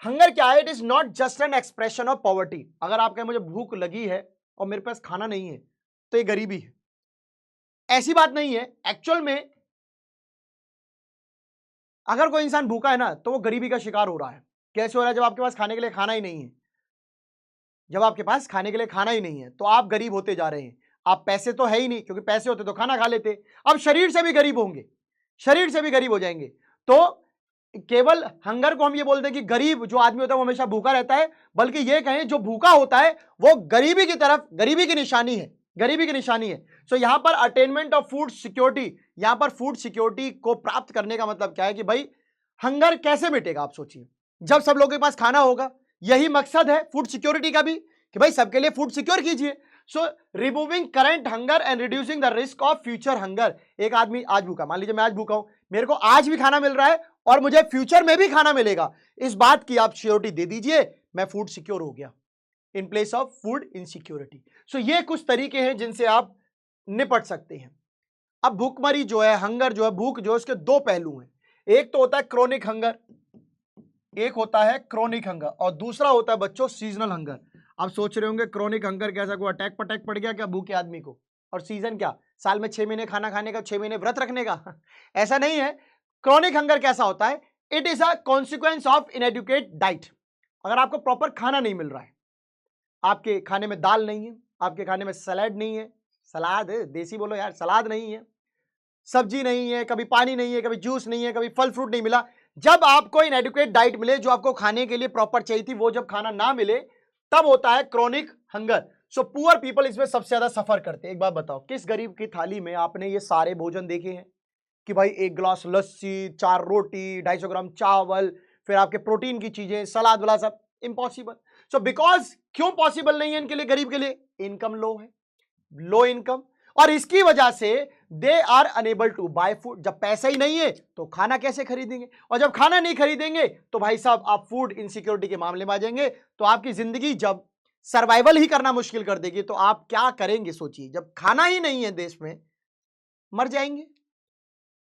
हंगर क्या है, it is not just an expression of poverty. अगर आप कहें मुझे भूख लगी है और मेरे पास खाना नहीं है, तो ये गरीबी है, ऐसी बात नहीं है। एक्चुअल में अगर कोई इंसान भूखा है ना, तो वो गरीबी का शिकार हो रहा है। कैसे हो रहा है? जब आपके पास खाने के लिए खाना ही नहीं है, जब आपके पास खाने के लिए खाना ही नहीं है तो आप गरीब होते जा रहे हैं। आप पैसे तो है ही नहीं, क्योंकि पैसे होते तो खाना खा लेते। अब शरीर से भी गरीब होंगे, शरीर से भी गरीब हो जाएंगे। तो केवल हंगर को हम ये बोलते हैं कि गरीब जो आदमी होता है वो हमेशा भूखा रहता है, बल्कि ये कहें जो भूखा होता है वो गरीबी की तरफ, गरीबी की निशानी है, गरीबी की निशानी है। सो यहां पर अटेनमेंट ऑफ फूड सिक्योरिटी, यहां पर फूड सिक्योरिटी को प्राप्त करने का मतलब क्या है कि भाई हंगर कैसे मिटेगा। आप सोचिए, जब सब लोगों के पास खाना होगा, यही मकसद है फूड सिक्योरिटी का भी कि भाई सबके लिए फूड सिक्योर कीजिए। So removing current hunger and reducing the risk of future hunger. एक आदमी आज भूखा, मान लीजिए मैं आज भूखा हूं, मेरे को आज भी खाना मिल रहा है और मुझे फ्यूचर में भी खाना मिलेगा, इस बात की आप श्योरिटी दे दीजिए, मैं फूड सिक्योर हो गया in place of food insecurity. So ये कुछ तरीके हैं जिनसे आप निपट सकते हैं। अब भूखमरी जो है, हंगर जो है, भूख जो है, उसके दो पहलू हैं। एक तो होता है क्रोनिक हंगर, एक होता है क्रोनिक हंगर, और दूसरा होता है बच्चों सीजनल हंगर। आप सोच रहे होंगे क्रोनिक हंगर कैसा, कोई अटैक पटैक पड़ गया क्या भूखे आदमी को? और सीजन क्या, साल में 6 महीने खाना खाने का, 6 महीने व्रत रखने का? ऐसा नहीं है। क्रोनिक हंगर कैसा होता है? It is a consequence of inadequate diet. अगर आपको प्रॉपर खाना नहीं मिल रहा है, आपके खाने में दाल नहीं है, आपके खाने में सलाद नहीं है, सलाद देसी बोलो यार, सलाद नहीं है, सब्जी नहीं है, कभी पानी नहीं है, कभी जूस नहीं है, कभी फल फ्रूट नहीं मिला, जब आपको इनएडुकेट डाइट मिले, जो आपको खाने के लिए प्रॉपर चाहिए थी, वो जब खाना ना मिले, तब होता है chronic hunger. So poor people इसमें सबसे ज्यादा सफर करते हैं। एक बात बताओ, किस गरीब की थाली में आपने ये सारे भोजन देखे हैं कि भाई 1 गिलास लस्सी, 4 रोटी, 250 ग्राम चावल, फिर आपके प्रोटीन की चीजें, सलाद वाला सब? इम्पॉसिबल। सो बिकॉज क्यों पॉसिबल नहीं है इनके लिए, गरीब के लिए? इनकम लो है, लो इनकम, और इसकी वजह से they are unable to buy food. जब पैसा ही नहीं है तो खाना कैसे खरीदेंगे, और जब खाना नहीं खरीदेंगे तो भाई साहब आप फूड इनसिक्योरिटी के मामले में आ जाएंगे। तो आपकी जिंदगी जब सर्वाइवल ही करना मुश्किल कर देगी, तो आप क्या करेंगे सोचिए। जब खाना ही नहीं है देश में, मर जाएंगे।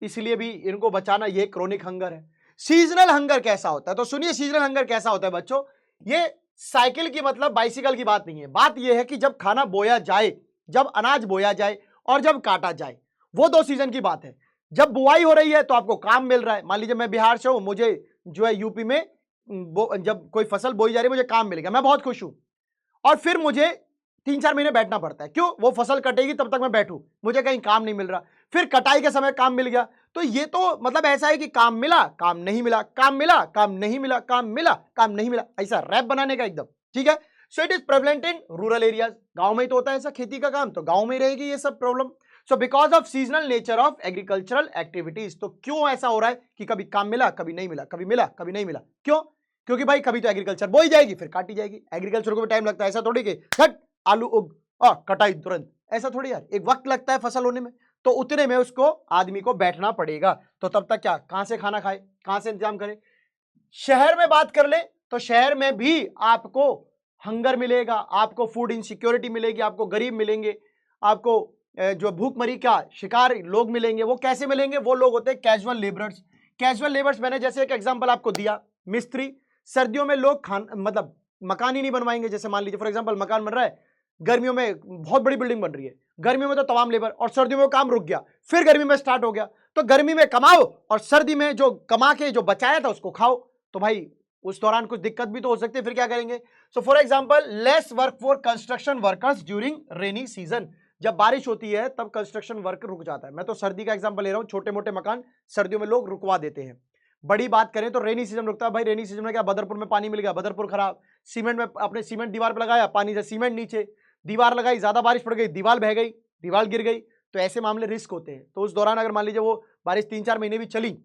इसलिए भी इनको बचाना, ये क्रोनिक हंगर है। सीजनल हंगर कैसा होता है? तो सुनिए सीजनल हंगर कैसा होता है बच्चों। ये साइकिल की मतलब बाइसिकल की बात नहीं है। बात यह है कि जब खाना बोया जाए, जब अनाज बोया जाए और जब काटा जाए, वो 2 सीजन की बात है। जब बुआई हो रही है तो आपको काम मिल रहा है। मान लीजिए मैं बिहार से हूं, मुझे जो है यूपी में जब कोई फसल बोई जा रही है, मुझे काम मिल गया, मैं बहुत खुश हूं। और फिर मुझे 3-4 महीने बैठना पड़ता है। क्यों? वो फसल कटेगी तब तक मैं बैठूं, मुझे कहीं काम नहीं मिल रहा। फिर कटाई के समय काम मिल गया। तो ये तो मतलब ऐसा है कि काम मिला, काम नहीं मिला, काम मिला, काम नहीं मिला, काम मिला, काम नहीं मिला, ऐसा रैप बनाने का एकदम। ठीक है। So it is prevalent in rural areas. गांव में ही तो होता है ऐसा, खेती का काम, तो गांव में रहेगी ये सब problem. So because of seasonal nature of agricultural activities. तो क्यों ऐसा हो रहा है कि कभी काम मिला, कभी नहीं मिला, कभी मिला, कभी नहीं मिला? क्यों? क्योंकि भाई कभी तो एग्रीकल्चर बोई जाएगी, फिर काटी जाएगी। एग्रीकल्चर को भी टाइम लगता है, ऐसा थोड़ी कि झट आलू उग और कटाई तुरंत, ऐसा थोड़ी यार, एक वक्त लगता है फसल होने में। तो उतने में उसको आदमी को बैठना पड़ेगा। तो तब तक क्या, कहां से खाना खाए, कहां से इंतजाम करे? शहर में बात कर ले तो शहर में भी आपको हंगर मिलेगा, आपको फूड इनसिक्योरिटी मिलेगी, आपको गरीब मिलेंगे, आपको जो भूखमरी का शिकार लोग मिलेंगे। वो कैसे मिलेंगे? वो लोग होते हैं कैजुअल लेबरर्स। कैजुअल लेबर्स मैंने जैसे एक एग्जांपल आपको दिया, मिस्त्री, सर्दियों में लोग मतलब मकान ही नहीं बनवाएंगे। जैसे मान लीजिए फॉर एग्जांपल मकान बन रहा है, गर्मियों में बहुत बड़ी बिल्डिंग बन रही है, गर्मियों में तो तमाम लेबर, और सर्दियों में वो काम रुक गया, फिर गर्मी में स्टार्ट हो गया, तो गर्मी में कमाओ और सर्दी में जो कमा के जो बचाया था उसको खाओ, तो भाई उस दौरान कुछ दिक्कत भी तो हो सकती है, फिर क्या करेंगे? So for example lace work for construction workers during rainy season. जब बारिश होती है तब कंस्ट्रक्शन वर्क रुक जाता है। मैं तो सर्दी का एग्जांपल ले रहा हूं, छोटे मोटे मकान सर्दियों में लोग रुकवा देते हैं। बड़ी बात करें तो रेनी सीजन रुकता है। भाई रेनी सीजन में क्या, बदरपुर में पानी मिल गया, बदरपुर खराब, सीमेंट में अपने सीमेंट दीवार पर लगाया, पानी से सीमेंट नीचे, दीवार लगाई, ज्यादा बारिश पड़ गई, दीवार बह गई, दीवार गिर गई, तो ऐसे मामले रिस्क होते हैं। तो उस दौरान अगर मान लीजिए वो बारिश 3-4 महीने भी चली,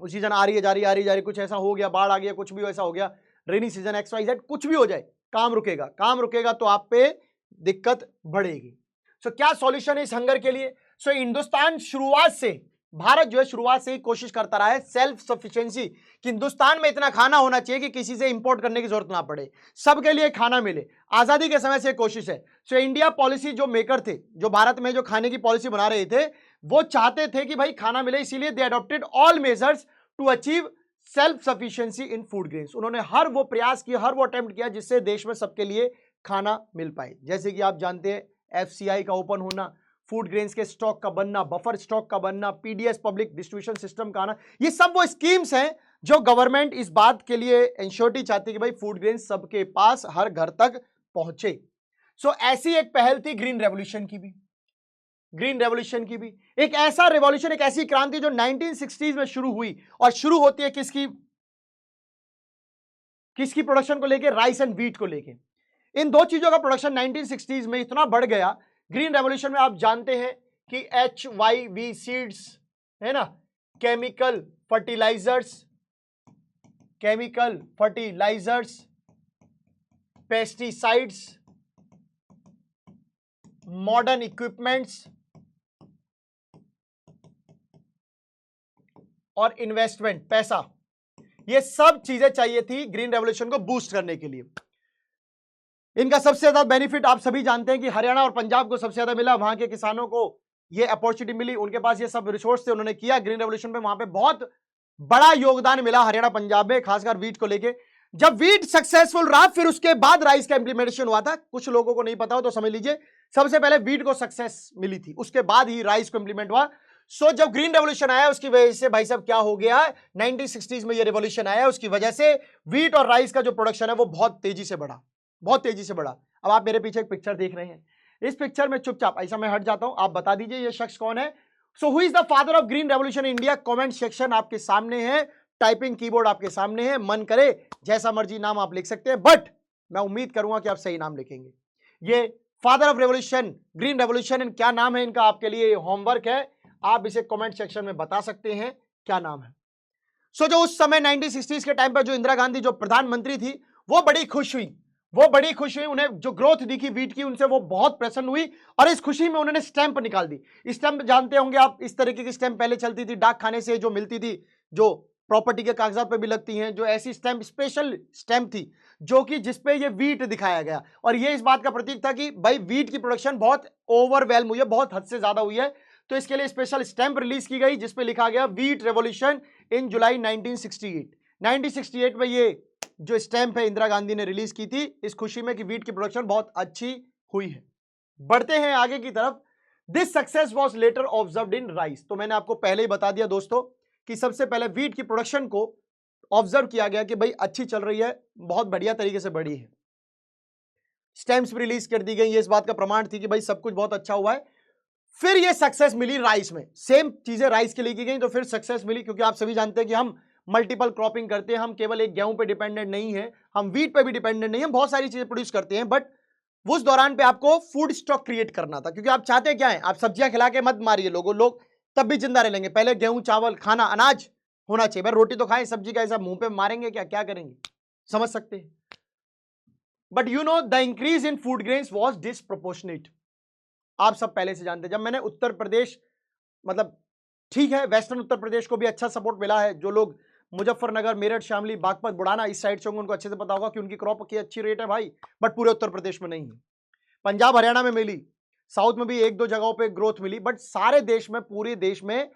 उस सीजन आ रही है, जा रही, आ रही, जा रही, कुछ ऐसा हो गया, बाढ़ आ गया, कुछ भी ऐसा हो गया, रेनी सीजन XYZ कुछ भी हो जाए, काम रुकेगा, काम रुकेगा तो आप पे दिक्कत बढ़ेगी। सो क्या सॉल्यूशन है इस हंगर के लिए? सो हिंदुस्तान शुरुआत से, भारत जो है शुरुआत से ही कोशिश करता रहा है सेल्फ सफिशिएंसी, कि हिंदुस्तान में इतना खाना होना चाहिए कि किसी से इंपोर्ट करने की जरूरत ना पड़े, सबके लिए खाना मिले। आजादी के समय से कोशिश है। सो इंडिया पॉलिसी जो मेकर थे, जो भारत में जो खाने की पॉलिसी बना रहे थे, वो चाहते थे कि भाई खाना मिले, इसीलिए they adopted all measures to achieve self sufficiency in food grains. उन्होंने हर वो प्रयास किया, हर वो अटेम्प्ट किया जिससे देश में सबके लिए खाना मिल पाए। जैसे कि आप जानते हैं FCI का ओपन होना, फूड ग्रेन्स के स्टॉक का बनना, बफर स्टॉक का बनना, PDS पब्लिक डिस्ट्रीब्यूशन सिस्टम का आना, ये सब वो स्कीम्स हैं जो गवर्नमेंट इस बात के लिए इंश्योरिटी चाहती है कि भाई फूड ग्रेन्स सबके पास हर घर तक पहुंचे। सो ऐसी एक पहल थी ग्रीन रेवोल्यूशन की भी। ग्रीन रेवोल्यूशन की भी एक ऐसा रेवोल्यूशन, एक ऐसी क्रांति जो 1960s में शुरू हुई, और शुरू होती है किसकी प्रोडक्शन को लेके? राइस एंड व्हीट को लेके। इन दो चीजों का प्रोडक्शन 1960s में इतना बढ़ गया। ग्रीन रेवोल्यूशन में आप जानते हैं कि HYV सीड्स है ना, chemical fertilizers, pesticides, modern equipments और इन्वेस्टमेंट, पैसा, ये सब चीजें चाहिए थी ग्रीन रेवोल्यूशन को बूस्ट करने के लिए। इनका सबसे ज्यादा बेनिफिट आप सभी जानते हैं कि हरियाणा और पंजाब को सबसे ज्यादा मिला। वहां के किसानों को ये अपॉर्चुनिटी मिली, उनके पास ये सब रिसोर्स थे, उन्होंने किया ग्रीन रेवोल्यूशन पे, वहां पे बहुत बड़ा योगदान मिला हरियाणा पंजाब में, खासकर वीट को लेके। जब वीट सक्सेसफुल रहा, फिर उसके बाद राइस का इंप्लीमेंटेशन हुआ था। कुछ लोगों को नहीं पता हो तो समझ लीजिए, सबसे पहले वीट को सक्सेस मिली थी, उसके बाद ही राइस को इंप्लीमेंट हुआ। सो जब ग्रीन रेवोल्यूशन आया, उसकी वजह से भाई साहब क्या हो गया, 1960s में ये रेवोल्यूशन आया, उसकी वजह से वीट और राइस का जो प्रोडक्शन है वो बहुत तेजी से बढ़ा, बहुत तेजी से बढ़ा। अब आप मेरे पीछे एक पिक्चर देख रहे हैं, इस पिक्चर में चुपचाप ऐसा मैं हट जाता हूं, आप बता दीजिए ये शख्स कौन है। So who is the father of green revolution in India? Comment section आपके सामने है, टाइपिंग कीबोर्ड आपके सामने है, मन करे जैसा मर्जी नाम आप लिख सकते हैं, बट मैं उम्मीद करूंगा कि आप सही नाम लिखेंगे। ये father of revolution, green revolution, क्या नाम है इनका? आपके लिए होमवर्क है, आप इसे कमेंट सेक्शन में बता सकते हैं क्या नाम है। सो जो उस समय 1960s के टाइम पर जो इंदिरा गांधी जो प्रधानमंत्री थी, वो बड़ी खुश हुई, उन्हें जो ग्रोथ दिखी वीट की, उनसे वो बहुत प्रसन्न हुई, और इस खुशी में उन्होंने स्टैंप निकाल दी। स्टैंप जानते होंगे आप, इस तरीके की स्टैंप पहले चलती थी, डाक खाने से जो मिलती थी, जो प्रॉपर्टी के कागजात पे भी लगती हैं, जो ऐसी स्टैंप, स्पेशल स्टैंप थी जो कि जिसपे ये वीट दिखाया गया, और ये इस बात का प्रतीक था कि भाई वीट की प्रोडक्शन बहुत ओवरवेल्म हुई है, बहुत हद से ज्यादा हुई है। तो इसके लिए स्पेशल स्टैंप रिलीज की गई जिसपे लिखा गया वीट रेवोल्यूशन इन जुलाई 1968 में ये जो स्टैंप है इंदिरा गांधी ने रिलीज की थी, इस खुशी में कि वीट की प्रोडक्शन बहुत अच्छी हुई है। बढ़ते हैं आगे की तरफ। This success was later observed in rice. तो मैंने आपको पहले ही बता दिया दोस्तों कि सबसे पहले वीट की प्रोडक्शन को ऑब्जर्व किया गया कि भाई अच्छी चल रही है, बहुत बढ़िया तरीके से बढ़ी है, स्टैंप्स भी रिलीज कर दी गई, ये इस बात का प्रमाण थी कि भाई सब कुछ बहुत अच्छा हुआ है। फिर ये सक्सेस मिली राइस में, सेम चीजें राइस के लिए की गई, तो फिर सक्सेस मिली, क्योंकि आप सभी जानते हैं कि हम मल्टीपल क्रॉपिंग करते हैं, हम केवल एक गेहूं पे डिपेंडेंट नहीं है, हम वीट पे भी डिपेंडेंट नहीं है, हम बहुत सारी चीजें प्रोड्यूस करते हैं। बट उस दौरान पे आपको फूड स्टॉक क्रिएट करना था, क्योंकि आप चाहते क्या है, आप सब्जियां खिला के मत मारिए लोग तब भी जिंदा रह लेंगे, पहले गेहूं चावल खाना अनाज होना चाहिए। भाई रोटी तो खाएं, सब्जी का ऐसा मुंह पे मारेंगे क्या करेंगे, समझ सकते हैं। But you know the increase in food grains was disproportionate. आप सब पहले से जानते हैं, जब मैंने उत्तर प्रदेश, मतलब ठीक है वेस्टर्न उत्तर प्रदेश को भी अच्छा सपोर्ट मिला है, जो लोग मुजफ्फरनगर, मेरठ, शामली, बागपत, बुढ़ाना इस साइड से होंगे उनको अच्छे से पता होगा कि उनकी क्रॉप की अच्छी रेट है भाई, बट पूरे उत्तर प्रदेश में नहीं है। पंजाब हरियाणा में मिली, साउथ में भी एक दो जगहों पे ग्रोथ मिली, बट सारे देश में, पूरे देश में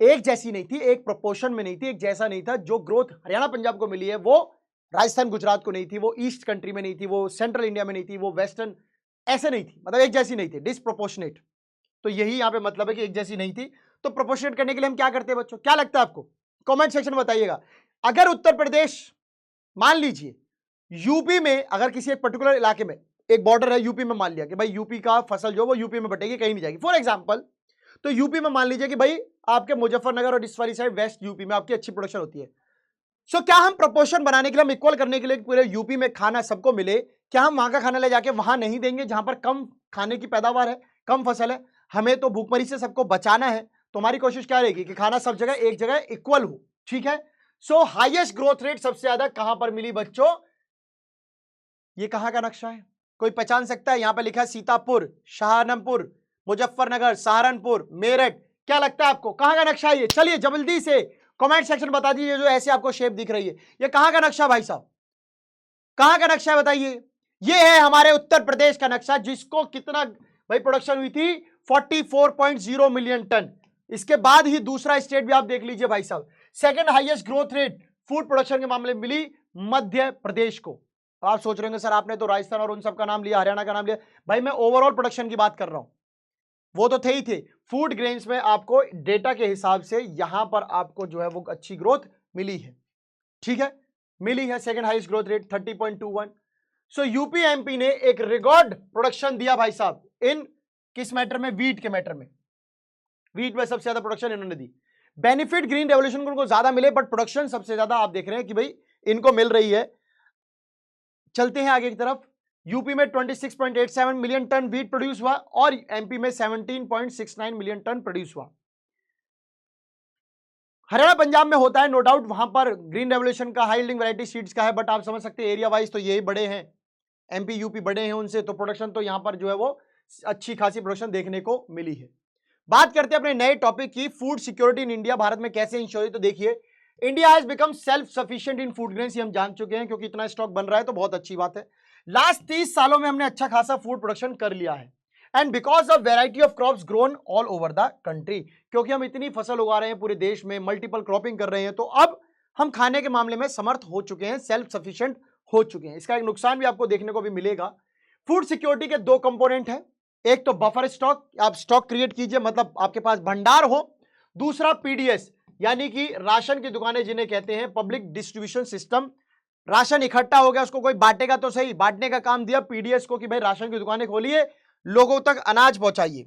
एक जैसी नहीं थी, एक प्रोपोर्शन में नहीं थी, एक जैसा नहीं था। जो ग्रोथ हरियाणा पंजाब को मिली है वो राजस्थान गुजरात को नहीं थी, वो ईस्ट कंट्री में नहीं थी, वो सेंट्रल इंडिया में नहीं थी, वो वेस्टर्न ऐसे नहीं थी, मतलब एक जैसी नहीं थी, डिसप्रोपोर्शनेट। तो यही यहां पे मतलब है कि एक जैसी नहीं थी। तो प्रोपोर्शनेट करने के लिए हम क्या करते हैं बच्चों, क्या लगता है आपको, कमेंट सेक्शन में बताइएगा। अगर उत्तर प्रदेश, मान लीजिए यूपी में, अगर किसी एक पर्टिकुलर इलाके में एक बॉर्डर है यूपी में, मान लिया कि भाई यूपी का फसल जो वो यूपी में बटेगी, कहीं नहीं जाएगी फॉर एग्जांपल, तो यूपी में मान लीजिए कि भाई आपके मुजफ्फरनगर और इस वाली साइड वेस्ट यूपी में आपकी अच्छी प्रोडक्शन होती है। सो क्या हम प्रोपोर्शन बनाने के लिए, हम इक्वल करने के लिए पूरे यूपी में खाना सबको मिले, क्या हम वहां का खाना ले जाके वहां नहीं देंगे जहां पर कम खाने की पैदावार है, कम फसल है? हमें तो भूखमरी से सबको बचाना है, तो हमारी कोशिश क्या रहेगी कि खाना सब जगह एक जगह इक्वल हो, ठीक है। सो हाईएस्ट ग्रोथ रेट सबसे ज्यादा कहां पर मिली बच्चों? ये कहां का नक्शा है, कोई पहचान सकता है? यहां पर लिखा है सीतापुर, शाहजहांपुर, मुजफ्फरनगर, सहारनपुर, मेरठ। क्या लगता है आपको कहां का नक्शा है ये? चलिए जल्दी से कमेंट सेक्शन बता दीजिए। जो ऐसे आपको शेप दिख रही है, ये कहां का नक्शा भाई साहब, कहां का नक्शा है बताइए? ये है हमारे उत्तर प्रदेश का नक्शा, जिसको कितना भाई प्रोडक्शन हुई थी, 44.0 मिलियन टन। इसके बाद ही दूसरा स्टेट भी आप देख लीजिए भाई साहब, second highest growth rate food production के मामले में मिली मध्य प्रदेश को। आप सोच रहे होंगे सर आपने तो राजस्थान और उन सब का नाम लिया, हरियाणा का नाम लिया। भाई मैं ओवरऑल प्रोडक्शन की बात कर रहा हूं, वो तो थे ही थे। फूड ग्रेन्स में आपको डेटा के हिसाब से यहां पर आपको जो है वो अच्छी ग्रोथ मिली है, ठीक है, मिली है। Second highest growth rate 30.21। सो यूपी एमपी ने एक रिकॉर्ड प्रोडक्शन दिया भाई साहब, इन किस मैटर में? वीट के मैटर में। वीट में सबसे ज्यादा प्रोडक्शन इन्होंने दी। बेनिफिट ग्रीन रेवोल्यूशन को उनको ज्यादा मिले, बट प्रोडक्शन सबसे ज्यादा आप देख रहे हैं कि भाई इनको मिल रही है। चलते हैं आगे की तरफ। यूपी में 26.87 मिलियन टन वीट प्रोड्यूस हुआ और एमपी में 17.69 मिलियन टन प्रोड्यूस हुआ। हरियाणा पंजाब में होता है नो डाउट, वहां पर ग्रीन रेवोल्यूशन का हाई यील्डिंग वैरायटी सीड्स का है, बट आप समझ सकते हैं एरिया वाइज तो यही बड़े हैं, एमपी यूपी बड़े हैं उनसे, तो प्रोडक्शन तो यहां पर जो है वो अच्छी खासी प्रोडक्शन देखने को मिली है। बात करते हैं अपने नए टॉपिक की, food security in India, Bharat में कैसे इंश्योर। तो देखिए India has become self sufficient in food grains, हम जान चुके हैं, क्योंकि इतना स्टॉक बन रहा है तो बहुत अच्छी बात है। लास्ट 30 सालों में हमने अच्छा खासा फूड प्रोडक्शन कर लिया है, and because of variety of crops grown all over the country, क्योंकि हम इतनी फसल उगा रहे हैं पूरे देश में, मल्टीपल क्रॉपिंग कर रहे हैं, तो अब हम खाने के मामले में समर्थ हो चुके हैं, सेल्फ सफिशिएंट हो चुके हैं। इसका एक नुकसान भी आपको देखने को भी मिलेगा। फूड सिक्योरिटी के दो कंपोनेंट है, एक तो बफर स्टॉक, आप स्टॉक क्रिएट कीजिए, मतलब आपके पास भंडार हो। दूसरा पीडीएस, यानी कि राशन की दुकानें जिन्हें कहते हैं, पब्लिक डिस्ट्रीब्यूशन सिस्टम। राशन इकट्ठा हो गया, उसको कोई बांटेगा तो सही, बांटने का काम दिया पीडीएस को कि भाई राशन की दुकानें खोलिए, लोगों तक अनाज पहुंचाइए।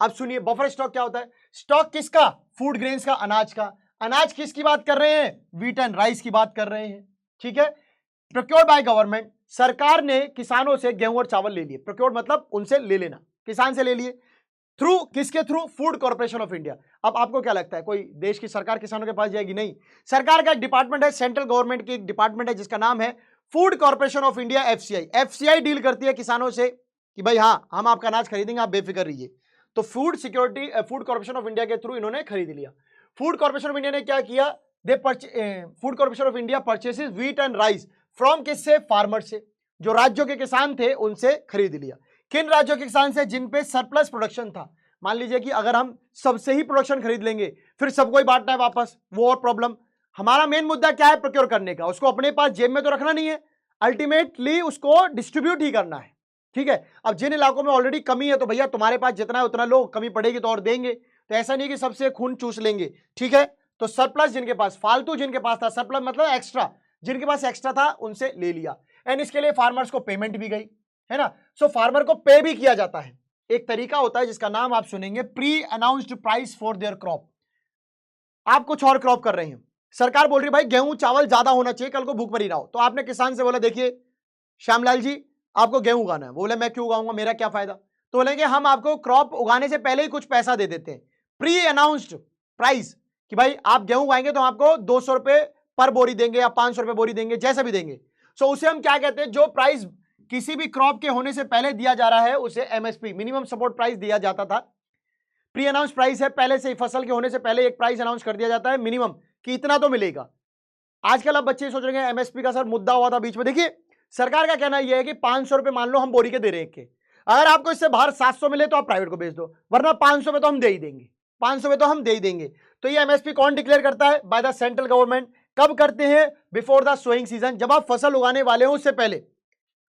अब सुनिए बफर स्टॉक क्या होता है? स्टॉक किसका? फूड ग्रेन्स का, अनाज का। अनाज किसकी बात कर रहे हैं? व्हीट एंड राइस की बात कर रहे हैं, ठीक है। प्रोक्योर्ड बाय गवर्नमेंट, सरकार ने किसानों से गेहूं और चावल ले लिए। प्रोक्योर्ड मतलब उनसे ले लेना, किसान से ले लिए। थ्रू किसके through? Food corporation of India. अब आपको क्या लगता है कोई देश की सरकार किसानों के पास जाएगी? नहीं। सरकार का एक डिपार्टमेंट है, सेंट्रल गवर्नमेंट की एक डिपार्टमेंट है जिसका नाम है food corporation of India, FCI. FCI deal करती है किसानों से कि भाई हाँ हम आपका अनाज खरीदेंगे, आप बेफिक्र रहिए। तो food security, food corporation of India के थ्रू इन्होंने खरीद लिया। फूड कॉर्पोरेशन ऑफ इंडिया ने क्या किया? Food corporation of India purchases wheat and rice from किससे? फार्मर से। जो राज्यों के किसान थे उनसे खरीद लिया। किन राज्यों के किसान से? जिन पे सरप्लस प्रोडक्शन था। मान लीजिए कि अगर हम सबसे ही प्रोडक्शन खरीद लेंगे, फिर सबको ही बांटना है वापस, वो और प्रॉब्लम। हमारा मेन मुद्दा क्या है? प्रोक्योर करने का। उसको अपने पास जेब में तो रखना नहीं है, अल्टीमेटली उसको डिस्ट्रीब्यूट ही करना है, ठीक है। अब जिन इलाकों में ऑलरेडी कमी है तो भैया तुम्हारे पास जितना है उतना लो, कमी पड़ेगी तो और देंगे। तो ऐसा नहीं कि सबसे खून चूस लेंगे, ठीक है। तो सरप्लस जिनके पास, फालतू जिनके पास था, सरप्लस मतलब एक्स्ट्रा, जिनके पास एक्स्ट्रा था उनसे ले लिया। एंड इसके लिए फार्मर्स को पेमेंट भी गई, है ना। सो फार्मर को पे भी किया जाता है। एक तरीका होता है जिसका नाम आप सुनेंगे, pre announced price for their crop. आप कुछ और क्रॉप कर रहे हैं, सरकार बोल रही भाई गेहूं चावल ज्यादा होना चाहिए, कल को भूखमरी ना हो। तो आपने किसान से बोला देखिए श्यामलाल जी आपको गेहूं उगाना है। बोले मैं क्यों उगाऊंगा, मेरा क्या फायदा? तो बोलेंगे हम आपको क्रॉप उगाने से पहले ही कुछ पैसा दे देते हैं, प्री अनाउंस्ड प्राइस, कि भाई आप गेहूं उगाएंगे तो हम आपको 200 रुपए पर बोरी देंगे या 500 रुपए बोरी देंगे, जैसा भी देंगे। सो उसे हम क्या कहते हैं? जो प्राइस किसी भी क्रॉप के होने से पहले दिया जा रहा है उसे एमएसपी, मिनिमम सपोर्ट प्राइस दिया जाता था। प्री अनाउंस प्राइस है, पहले से फसल के होने से पहले एक प्राइस अनाउंस कर दिया जाता है मिनिमम, कि इतना तो मिलेगा। आजकल अब बच्चे सोच रहे हैं एमएसपी का सर मुद्दा हुआ था बीच में। देखिए सरकार का कहना यह है कि 500 रुपए मान लो हम बोरी के दे रहे हैं के, अगर आपको इससे बाहर 700 मिले तो आप प्राइवेट को बेच दो, वरना 500 में तो हम दे ही देंगे, 500 में तो हम दे ही देंगे। तो ये एमएसपी कौन डिक्लेयर करता है? By the central government. कब करते हैं? बिफोर द सोइंग सीजन, जब आप फसल उगाने वाले हो उससे पहले।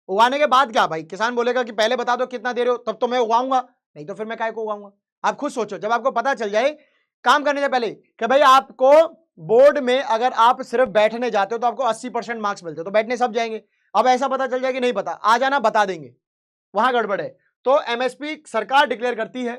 उगाने के बाद क्या भाई, किसान बोलेगा कि पहले बता दो कितना दे रहे हो, तब तो मैं उगाऊंगा, नहीं तो फिर मैं काय को उगाऊंगा। आप खुद सोचो, जब आपको पता चल जाए काम करने से पहले कि भाई आपको बोर्ड में अगर आप सिर्फ बैठने जाते हो तो आपको 80% मार्क्स मिलते हो, तो बैठने सब जाएंगे। अब ऐसा पता चल जाए कि नहीं पता, आ जाना बता देंगे, वहां गड़बड़ है। तो एमएसपी सरकार डिक्लेयर करती है।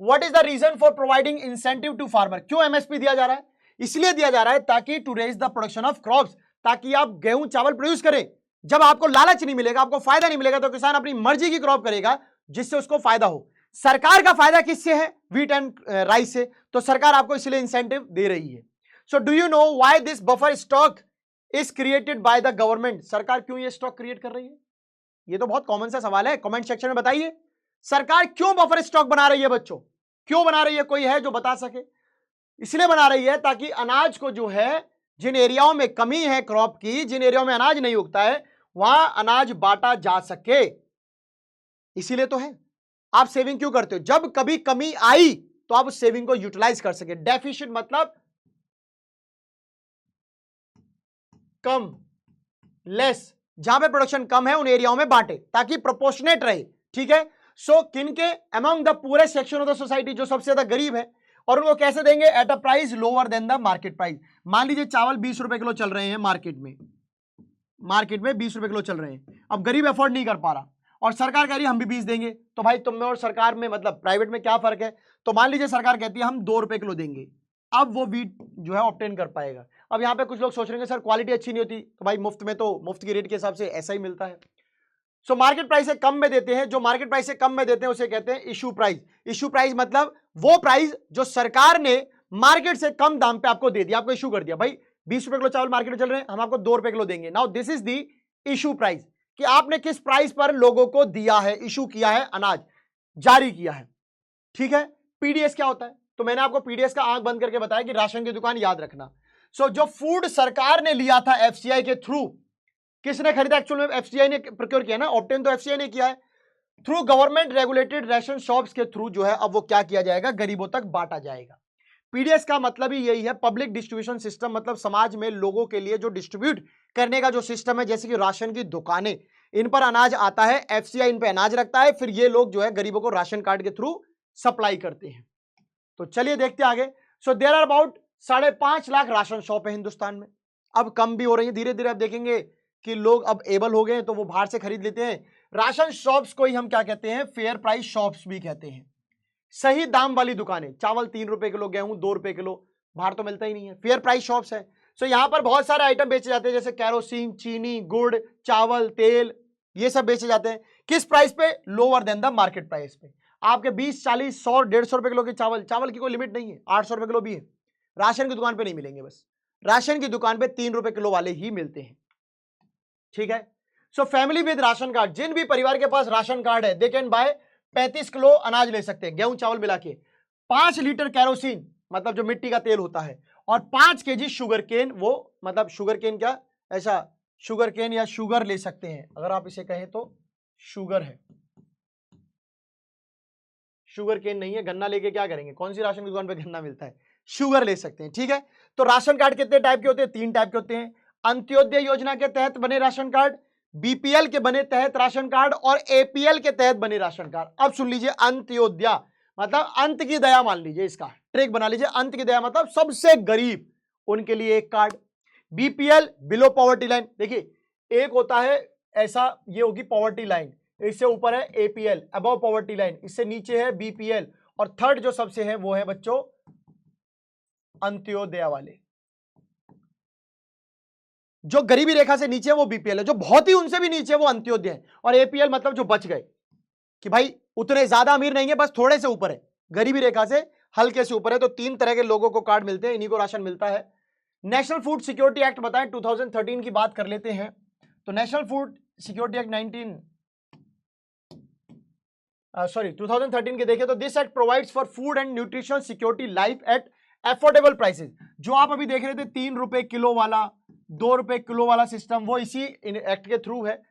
What is the reason for providing incentive to farmer? क्यों एमएसपी दिया जा रहा है? इसलिए दिया जा रहा है ताकि to raise the production of crops, ताकि आप गेहूं चावल प्रोड्यूस करें। जब आपको लालच नहीं मिलेगा, आपको फायदा नहीं मिलेगा, तो किसान अपनी मर्जी की क्रॉप करेगा जिससे उसको फायदा हो। सरकार का फायदा किससे है? व्हीट एंड राइस से। तो सरकार आपको इसलिए इंसेंटिव दे रही है। So do you know why this buffer stock is created by the government? सरकार क्यों ये स्टॉक क्रिएट कर रही है? ये तो बहुत कॉमन सा सवाल है, कमेंट सेक्शन में बताइए। सरकार क्यों बफर स्टॉक बना रही है बच्चों? क्यों बना रही है? कोई है जो बता सके? इसलिए बना रही है ताकि अनाज को जो है, जिन एरियाओं में कमी है क्रॉप की, जिन एरियाओं में अनाज नहीं उगता है, वहां अनाज बांटा जा सके, इसीलिए तो है। आप सेविंग क्यों करते हो? जब कभी कमी आई तो आप उस सेविंग को यूटिलाइज कर सके। डेफिशिट मतलब कम, लेस, जहां पे प्रोडक्शन कम है उन एरियाओं में बांटे ताकि प्रोपोर्शनेट रहे। ठीक है। सो किनके? अमंग द पूरे सेक्शन ऑफ द सोसाइटी, जो सबसे ज्यादा गरीब है। और उनको कैसे देंगे? At a price lower than the market price. मान लीजिए चावल 20 रुपए किलो चल रहे हैं मार्केट में 20 रुपए किलो चल रहे हैं। अब गरीब अफोर्ड नहीं कर पा रहा और सरकार कह रही है हम भी 20 देंगे, तो भाई तुम में और सरकार में मतलब प्राइवेट में क्या फर्क है? तो मान लीजिए सरकार कहती है हम 2 रुपए किलो देंगे, अब वो वीट जो है ऑब्टेन कर पाएगा। अब यहाँ पे कुछ लोग सोच रहे हैं सर क्वालिटी अच्छी नहीं होती, तो भाई मुफ्त में तो मुफ्त की रेट के हिसाब से ऐसा ही मिलता है। सो मार्केट प्राइस से कम में देते हैं, जो मार्केट प्राइस से कम में देते हैं उसे कहते हैं इशू प्राइस। इशू प्राइस मतलब वो प्राइस जो सरकार ने मार्केट से कम दाम पे आपको दे दिया, आपको इशू कर दिया। भाई 20 रुपए किलो चावल मार्केट में चल रहे हैं, हम आपको 2 रुपए किलो देंगे। Now this is the issue price, कि आपने किस प्राइस पर लोगों को दिया है, इशू किया है, अनाज जारी किया है। ठीक है। पीडीएस क्या होता है? तो मैंने आपको पीडीएस का आंख बंद करके बताया कि राशन की दुकान याद रखना। सो जो फूड सरकार ने लिया था एफसीआई के थ्रू, किसने खरीदा? एक्चुअल में एफसीआई ने प्रोक्योर किया ना, ऑब्टेन तो एफसीआई ने किया है। Through government regulated ration shops के थ्रू जो है अब वो क्या किया जाएगा? गरीबों तक बांटा जाएगा। पीडीएस का मतलब ही यही है, पब्लिक डिस्ट्रीब्यूशन सिस्टम, मतलब समाज में लोगों के लिए जो डिस्ट्रीब्यूट करने का जो सिस्टम है, जैसे कि राशन की दुकानें, इन पर अनाज आता है, एफसीआई इन पे अनाज रखता है, फिर ये लोग जो है गरीबों को राशन कार्ड के थ्रू सप्लाई करते हैं। तो चलिए देखते हैं आगे। So there are about 5.5 lakh ration shop है हिंदुस्तान में। अब कम भी हो रही है धीरे धीरे। अब देखेंगे कि लोग अब एबल हो गए तो वो बाहर से खरीद लेते हैं। राशन शॉप्स को ही हम क्या कहते हैं? फेयर प्राइस शॉप्स भी कहते हैं। सही दाम वाली दुकानें, चावल 3 रुपए किलो, गेहूं 2 रुपए किलो, बाहर तो मिलता ही नहीं है, फेयर प्राइस शॉप्स है। सो यहां पर बहुत सारे आइटम बेचे जाते हैं, जैसे कैरोसिन, चीनी, गुड़, चावल, तेल, ये सब बेचे जाते हैं। किस प्राइस पे? Lower than the market price पे। आपके 20, 40, 100, 150 रुपए किलो के चावल की कोई लिमिट नहीं है, 800 रुपए किलो भी है। राशन की दुकान पे नहीं मिलेंगे, बस राशन की दुकान पे 3 रुपए किलो वाले ही मिलते हैं। ठीक है। So family with ration card, जिन भी परिवार के पास राशन कार्ड है, दे कैन बाय 35 किलो अनाज ले सकते हैं, गेहूं चावल मिला के। 5 लीटर कैरोसिन मतलब जो मिट्टी का तेल होता है, और 5 केजी शुगर केन, वो मतलब शुगर केन क्या, ऐसा शुगर केन या शुगर ले सकते हैं, अगर आप इसे कहें तो शुगर है, शुगर केन नहीं है। गन्ना लेके क्या करेंगे? कौन सी राशन की दुकान पे गन्ना मिलता है? शुगर ले सकते हैं। ठीक है। तो राशन कार्ड कितने टाइप के होते हैं? 3 टाइप के होते हैं। अंत्योदय योजना के तहत बने राशन कार्ड, बीपीएल के बने तहत राशन कार्ड, और एपीएल के तहत बने राशन कार्ड। अब सुन लीजिए, अंत्योदय मतलब अंत की दया, मान लीजिए, इसका ट्रिक बना लीजिए। अंत की दया मतलब सबसे गरीब, उनके लिए एक card. BPL below poverty line, देखिए एक होता है ऐसा, ये होगी पॉवर्टी लाइन, इससे ऊपर है एपीएल अबव पॉवर्टी लाइन, इससे नीचे है बीपीएल, और थर्ड जो सबसे है वो है बच्चों अंत्योदय वाले। जो गरीबी रेखा से नीचे है वो बीपीएल है, जो बहुत ही उनसे भी नीचे है वो अंत्योदय है, और एपीएल मतलब जो बच गए, कि भाई उतने ज्यादा अमीर नहीं है, बस थोड़े से ऊपर है, गरीबी रेखा से हल्के से ऊपर है। तो 3 तरह के लोगों को कार्ड मिलते हैं, इन्हीं को राशन मिलता है। नेशनल फूड सिक्योरिटी एक्ट बताएं, 2013 की बात कर लेते हैं। तो नेशनल फूड सिक्योरिटी एक्ट 2013 के देखें तो this act provides for food and nutritional security life at affordable prices. जो आप अभी देख रहे थे 3 रुपए किलो वाला, 2 रुपए किलो वाला सिस्टम, वो इसी एक्ट के थ्रू है।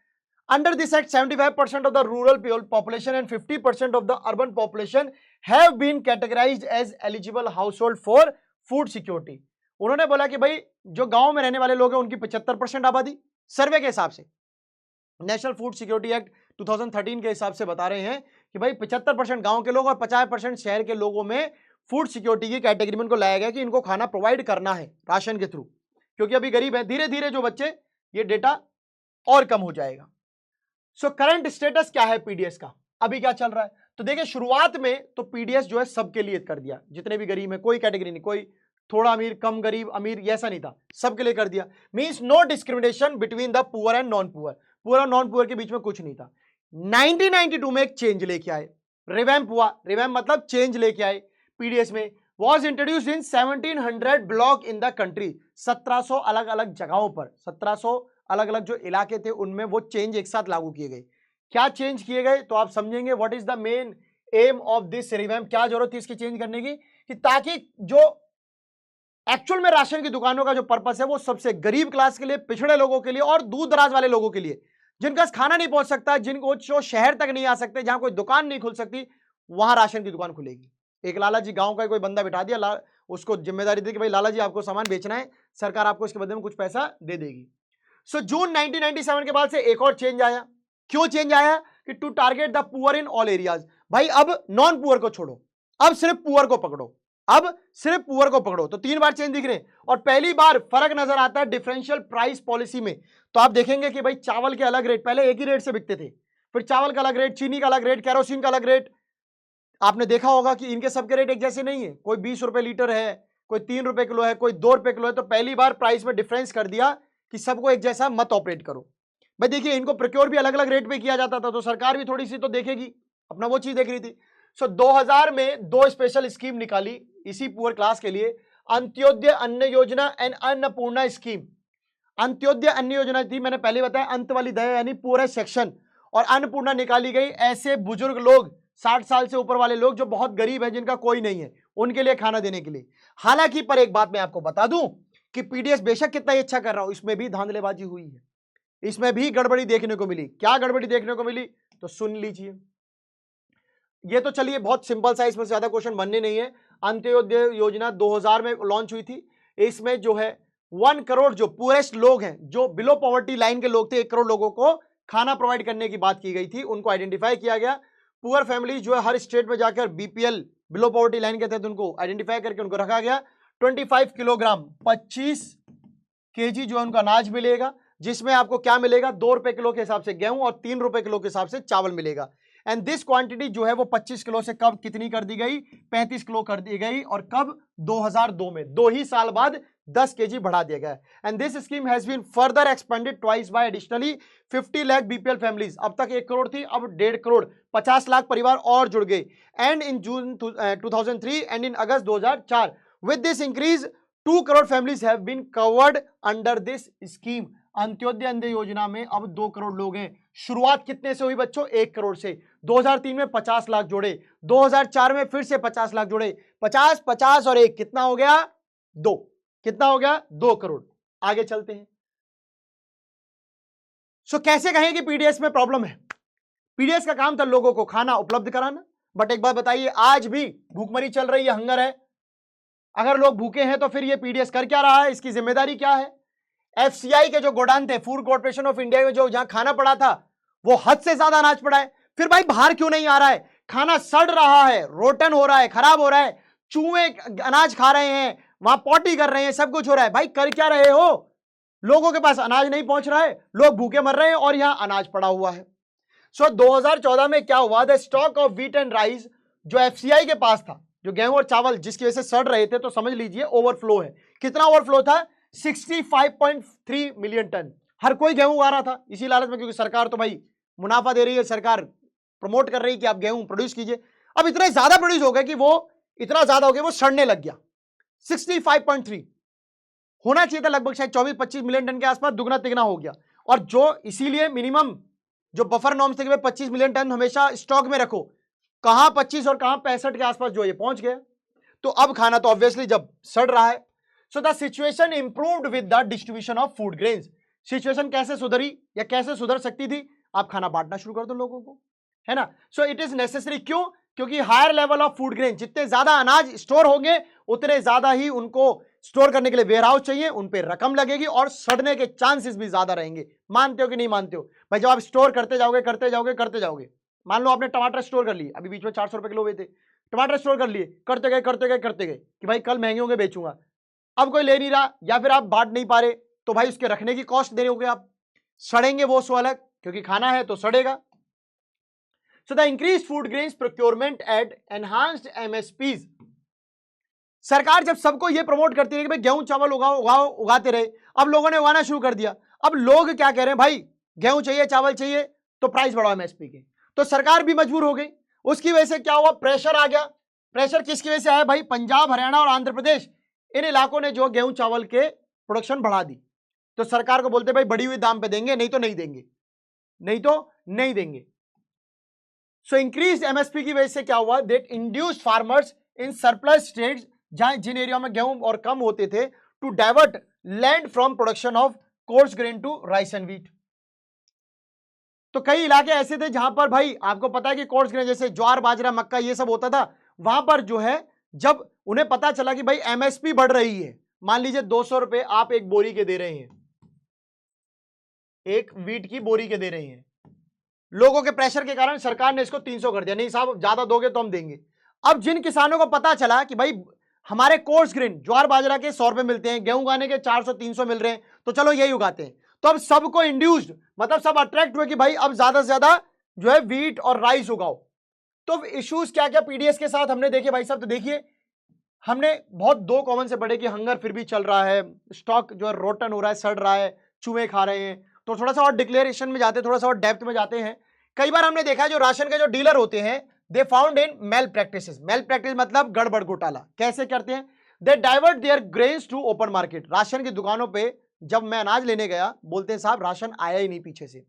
Under this act, 75% of the rural population and 50% of the urban population have been categorized as eligible household for food security. उन्होंने बोला कि भाई जो गांव में रहने वाले लोग हैं उनकी 75% आबादी सर्वे के हिसाब से, नेशनल फूड सिक्योरिटी एक्ट 2013 के हिसाब से बता रहे हैं कि भाई 75% गांव के लोग और 50% शहर के लोगों में फूड सिक्योरिटी की कैटेगरी में इनको लाया गया कि इनको खाना प्रोवाइड करना है राशन के थ्रू, क्योंकि अभी गरीब है। धीरे धीरे जो बच्चे, ये डेटा और कम हो जाएगा। सो करंट स्टेटस क्या है पीडीएस का, अभी क्या चल रहा है? तो देखिए शुरुआत में तो पीडीएस जो है सबके लिए कर दिया, जितने भी गरीब है, कोई कैटेगरी नहीं, कोई थोड़ा अमीर, कम गरीब, अमीर, ऐसा नहीं था, सबके लिए कर दिया। Means no discrimination between the poor and non poor, poor और नॉन पुअर के बीच में कुछ नहीं था। 1992 में एक चेंज लेके आए, रिवैम्प हुआ, रिवैम्प मतलब चेंज लेके आए पीडीएस में। Was introduced in 1700 block in the country, 1700 अलग अलग जगहों पर, 1700 अलग अलग जो इलाके थे उनमें वो चेंज एक साथ लागू किए गए। क्या चेंज किए गए तो आप समझेंगे what is the main M of this revamp, क्या जरूरत थी इसकी चेंज करने की, कि ताकि जो एक्चुअल में राशन की दुकानों का जो पर्पस है वो सबसे गरीब क्लास के लिए, पिछड़े लोगों के लिए और दूर दराज वाले लोगों के लिए, जिनका खाना नहीं पहुंच सकता, जिनको जो शहर तक नहीं आ सकते, जहां कोई दुकान नहीं खुल सकती, वहां राशन की दुकान खुलेगी। एक लाला जी गांव का कोई बंदा बिठा दिया, उसको जिम्मेदारी दी कि भाई लाला जी आपको सामान बेचना है, सरकार आपको इसके बदले में कुछ पैसा दे देगी। सो जून 1997 के बाद से एक और चेंज आया। क्यों चेंज आया? कि to target the poor in all areas. भाई अब नॉन पुअर को छोड़ो, अब सिर्फ पुअर को पकड़ो, अब सिर्फ पुअर को पकड़ो। तो 3 बार चेंज दिख रहे हैं और पहली बार फर्क नजर आता है डिफरेंशियल प्राइस पॉलिसी में। तो आप देखेंगे कि भाई चावल के अलग रेट, पहले एक ही रेट से बिकते थे, फिर चावल का अलग रेट, चीनी का अलग रेट, केरोसिन का अलग रेट। आपने देखा होगा कि इनके सबके रेट एक जैसे नहीं है, कोई 20 रुपए लीटर है, कोई 3 रुपए किलो है, कोई 2 रुपए किलो है। तो पहली बार प्राइस में डिफरेंस कर दिया कि सबको एक जैसा मत ऑपरेट करो। भाई देखिए इनको प्रोक्योर भी अलग अलग रेट पे किया जाता था, तो सरकार भी थोड़ी सी तो देखेगी, अपना वो चीज देख रही थी। सो 2000 में 2 स्पेशल स्कीम निकाली इसी पुअर क्लास के लिए, अंत्योदय अन्न योजना एंड अन्नपूर्णा स्कीम। अंत्योदय अन्न योजना थी, मैंने पहले बताया, अंत वाली दया यानी पूरे सेक्शन, और अन्नपूर्णा निकाली गई ऐसे बुजुर्ग लोग, 60 साल से ऊपर वाले लोग जो बहुत गरीब हैं, जिनका कोई नहीं है, उनके लिए खाना देने के लिए। हालांकि पर एक बात मैं आपको बता दूं कि पीडीएस बेशक कितना ही अच्छा कर रहा हूं, इसमें भी धांधलेबाजी हुई है, इसमें भी गड़बड़ी देखने को मिली। क्या गड़बड़ी देखने को मिली तो सुन लीजिए। ये तो चलिए बहुत सिंपल सा, इसमें ज्यादा क्वेश्चन बनने नहीं है। अंत्योदय योजना 2000 में लॉन्च हुई थी। इसमें जो है 1 करोड़ जो पुअरेस्ट लोग हैं, जो बिलो पॉवर्टी लाइन के लोग थे, 1 करोड़ लोगों को खाना प्रोवाइड करने की बात की गई थी, उनको आइडेंटिफाई किया गया। पुअर फैमिली जो है हर स्टेट में जाकर बीपीएल, बिलो पॉवर्टी लाइन के तहत उनको आइडेंटिफाई करके उनको रखा गया। 25 किलोग्राम 25 केजी जो है उनका अनाज मिलेगा, जिसमें आपको क्या मिलेगा, 2 रुपए किलो के हिसाब से गेहूं और 3 रुपए किलो के हिसाब से चावल मिलेगा। एंड दिस क्वांटिटी जो है वो 25 किलो से कब कितनी कर दी गई, 35 किलो कर दी गई, और कब, 2002 में, 2 ही साल बाद 10 केजी बढ़ा दिया गया। And this scheme has been further expanded twice by additionally 50 lakh BPL families. अब तक 1 करोड़ थी, अब 1.5 करोड़, 50 लाख परिवार और जुड़ गए। And in June 2003 and in August 2004, with this increase 2 crore families have been covered under this scheme. Antyodaya Anna Yojana में अब 2 करोड़ लोग हैं। शुरुआत कितने से हुई बच्चों, 1 करोड़ से। 2003 में 50 लाख जोड़े, 2004 में फिर से 50 लाख जोड़े, 50 50 और 1 कितना हो गया, 2। कितना हो गया, 2 करोड़। आगे चलते हैं। सो कैसे कहें कि पीडीएस में प्रॉब्लम है? पीडीएस का काम था लोगों को खाना उपलब्ध कराना, बट एक बात बताइए, आज भी भूखमरी चल रही है, हंगर है। अगर लोग भूखे हैं तो फिर ये पीडीएस कर क्या रहा है, इसकी जिम्मेदारी क्या है? एफसीआई के जो गोडाउन थे, फूड कॉर्पोरेशन ऑफ इंडिया में, जो जहां खाना पड़ा था, वो हद से ज्यादा अनाज पड़ा है। फिर भाई बाहर क्यों नहीं आ रहा है? खाना सड़ रहा है, रोटन हो रहा है, खराब हो रहा है, चूहे अनाज खा रहे हैं, वहां पॉटी कर रहे हैं, सब कुछ हो रहा है। भाई कर क्या रहे हो? लोगों के पास अनाज नहीं पहुंच रहा है, लोग भूखे मर रहे हैं और यहां अनाज पड़ा हुआ है। सो 2014 में क्या हुआ, the stock of wheat and rice जो एफसीआई के पास था, जो गेहूं और चावल जिसकी वजह से सड़ रहे थे, तो समझ लीजिए ओवरफ्लो है। कितना ओवरफ्लो था, 65.3 मिलियन टन। हर कोई गेहूं उगा रहा था इसी लालच में, क्योंकि सरकार तो भाई मुनाफा दे रही है, सरकार प्रमोट कर रही है कि आप गेहूं प्रोड्यूस कीजिए। अब इतने ज्यादा प्रोड्यूस हो गए कि वो इतना ज्यादा हो गया, वो सड़ने लग गया। 65.3 होना चाहिए था लगभग शायद 24-25 मिलियन टन के आसपास, दुगना तिगना हो गया। और जो इसीलिए मिनिमम जो बफर नॉर्म्स थे कि 25 मिलियन टन हमेशा स्टॉक में रखो, कहां 25 और कहां 65 के आसपास जो ये पहुंच गया। तो अब खाना तो ऑब्वियसली जब सड़ रहा है, so the situation improved with the distribution of food grains. Situation कैसे सुधरी या कैसे सुधर सकती थी? आप खाना बांटना शुरू कर दो लोगों को, है ना। सो इट इज नेसेसरी, क्यों? क्योंकि higher level of food grain, जितने ज्यादा अनाज स्टोर होंगे उतने ज्यादा ही उनको स्टोर करने के लिए वेयरहाउस चाहिए, उन पे रकम लगेगी और सड़ने के चांसेस भी ज्यादा रहेंगे। मानते हो कि नहीं मानते हो भाई? जब आप स्टोर करते जाओगे करते जाओगे करते जाओगे, मान लो आपने टमाटर स्टोर कर लिए, अभी बीच में 400 रुपए किलो हुए थे, टमाटर स्टोर कर लिए, करते गए करते गए करते गए कि भाई कल महंगे होंगे बेचूंगा, अब कोई ले नहीं रहा या फिर आप बांट नहीं पा रहे, तो भाई उसके रखने की कॉस्ट देने होगे आप, सड़ेंगे वो सो अलग, क्योंकि खाना है तो सड़ेगा। So the increased food grains procurement at enhanced MSPs, सरकार जब सबको ये प्रमोट करती है कि भाई गेहूं चावल उगाओ उगाओ उगाते रहे, अब लोगों ने उगाना शुरू कर दिया। अब लोग क्या कह रहे हैं, भाई गेहूं चाहिए चावल चाहिए तो प्राइस बढ़ाओ एमएसपी के, तो सरकार भी मजबूर हो गई। उसकी वजह से क्या हुआ, प्रेशर आ गया। प्रेशर किसकी वजह से आया भाई? पंजाब, हरियाणा और आंध्र प्रदेश, इन इलाकों ने जो गेहूं चावल के प्रोडक्शन बढ़ा दी, तो सरकार को बोलते भाई बढ़ी हुई दाम पे देंगे, नहीं तो नहीं देंगे, नहीं तो नहीं देंगे। सो इंक्रीज एमएसपी की वजह से क्या हुआ, that induced farmers in surplus states, जहां जिन एरिया में गेहूं और कम होते थे, to divert land from production of coarse grain to rice and wheat. तो कई इलाके ऐसे थे जहां पर भाई आपको पता है कि कोर्स ग्रेन जैसे ज्वार बाजरा मक्का ये सब होता था, वहां पर जो है जब उन्हें पता चला कि भाई एमएसपी बढ़ रही है, मान लीजिए 200 रुपए आप एक बोरी के दे रहे हैं, एक व्हीट की बोरी के दे रहे हैं, लोगों के प्रेशर के कारण सरकार ने इसको 300 कर दिया, नहीं साहब ज्यादा दोगे तो हम देंगे। अब जिन किसानों को पता चला कि भाई हमारे कोर्स ग्रेन ज्वार बाजरा के 100 रुपए मिलते हैं, गेहूं उगाने के 400-300 मिल रहे हैं, तो चलो यही उगाते हैं, तो अब सबको इंड्यूस्ड, मतलब सब अट्रैक्ट हुए कि भाई अब ज्यादा से ज्यादा जो है व्हीट और राइस उगाओ। तो इश्यूज क्या क्या पीडीएस के साथ हमने देखे भाई साहब, तो देखिए हमने बहुत दो कॉमन से पढ़े कि हंगर फिर भी चल रहा है, स्टॉक जो है रोटन हो रहा है, सड़ रहा है, चूहे खा रहे हैं। तो थोड़ा सा और डिक्लेरेशन में जाते हैं, थोड़ा सा और डेप्थ में जाते हैं। कई बार हमने देखा है जो राशन के जो डीलर होते हैं, they found in malpractices. Malpractice मतलब गड़बड़ घोटाला। कैसे करते हैं? They divert their grains to open market. राशन की दुकानों पे जब मैं अनाज लेने गया, बोलते हैं साहब राशन आया ही नहीं पीछे से,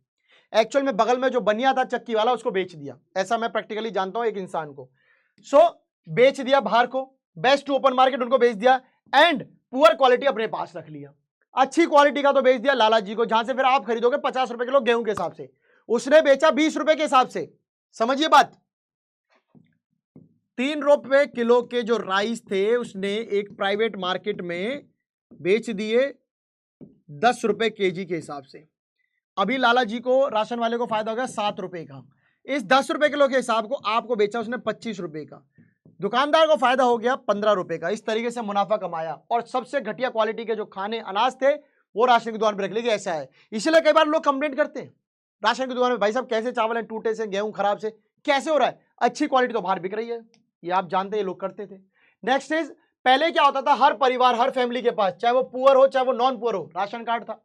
एक्चुअल में बगल में जो बनिया था चक्की वाला उसको बेच दिया। ऐसा मैं प्रैक्टिकली जानता हूं एक इंसान को। सो बेच दिया बाहर को, बेस्ट टू ओपन मार्केट उनको बेच दिया, एंड पुअर क्वालिटी अपने पास रख लिया। अच्छी क्वालिटी का तो बेच दिया लाला जी को, जहां से फिर आप खरीदोगे 50 रुपए किलो गेहूं के हिसाब से, उसने बेचा 20 रुपए के हिसाब से। समझिए बात, 3 रुपए किलो के जो राइस थे उसने एक प्राइवेट मार्केट में बेच दिए 10 रुपए केजी के हिसाब से। अभी लाला जी को, राशन वाले को फायदा हो गया 7 रुपए का। इस 10 रुपए किलो के हिसाब को आपको बेचा उसने 25 रुपए का, दुकानदार को फायदा हो गया 15 रुपए का। इस तरीके से मुनाफा कमाया, और सबसे घटिया क्वालिटी के जो खाने अनाज थे वो राशन की दुकान पर रख लेंगे। ऐसा है, इसलिए कई बार लोग कंप्लेंट करते हैं राशन की दुकान में, भाई साहब कैसे चावल है टूटे से, गेहूं खराब से, कैसे हो रहा है? अच्छी क्वालिटी तो बाहर बिक रही है, ये आप जानते हैं, लोग करते थे। नेक्स्ट इज, पहले क्या होता था, हर परिवार हर फैमिली के पास, चाहे वो पुअर हो चाहे वो नॉन पुअर हो, राशन कार्ड था,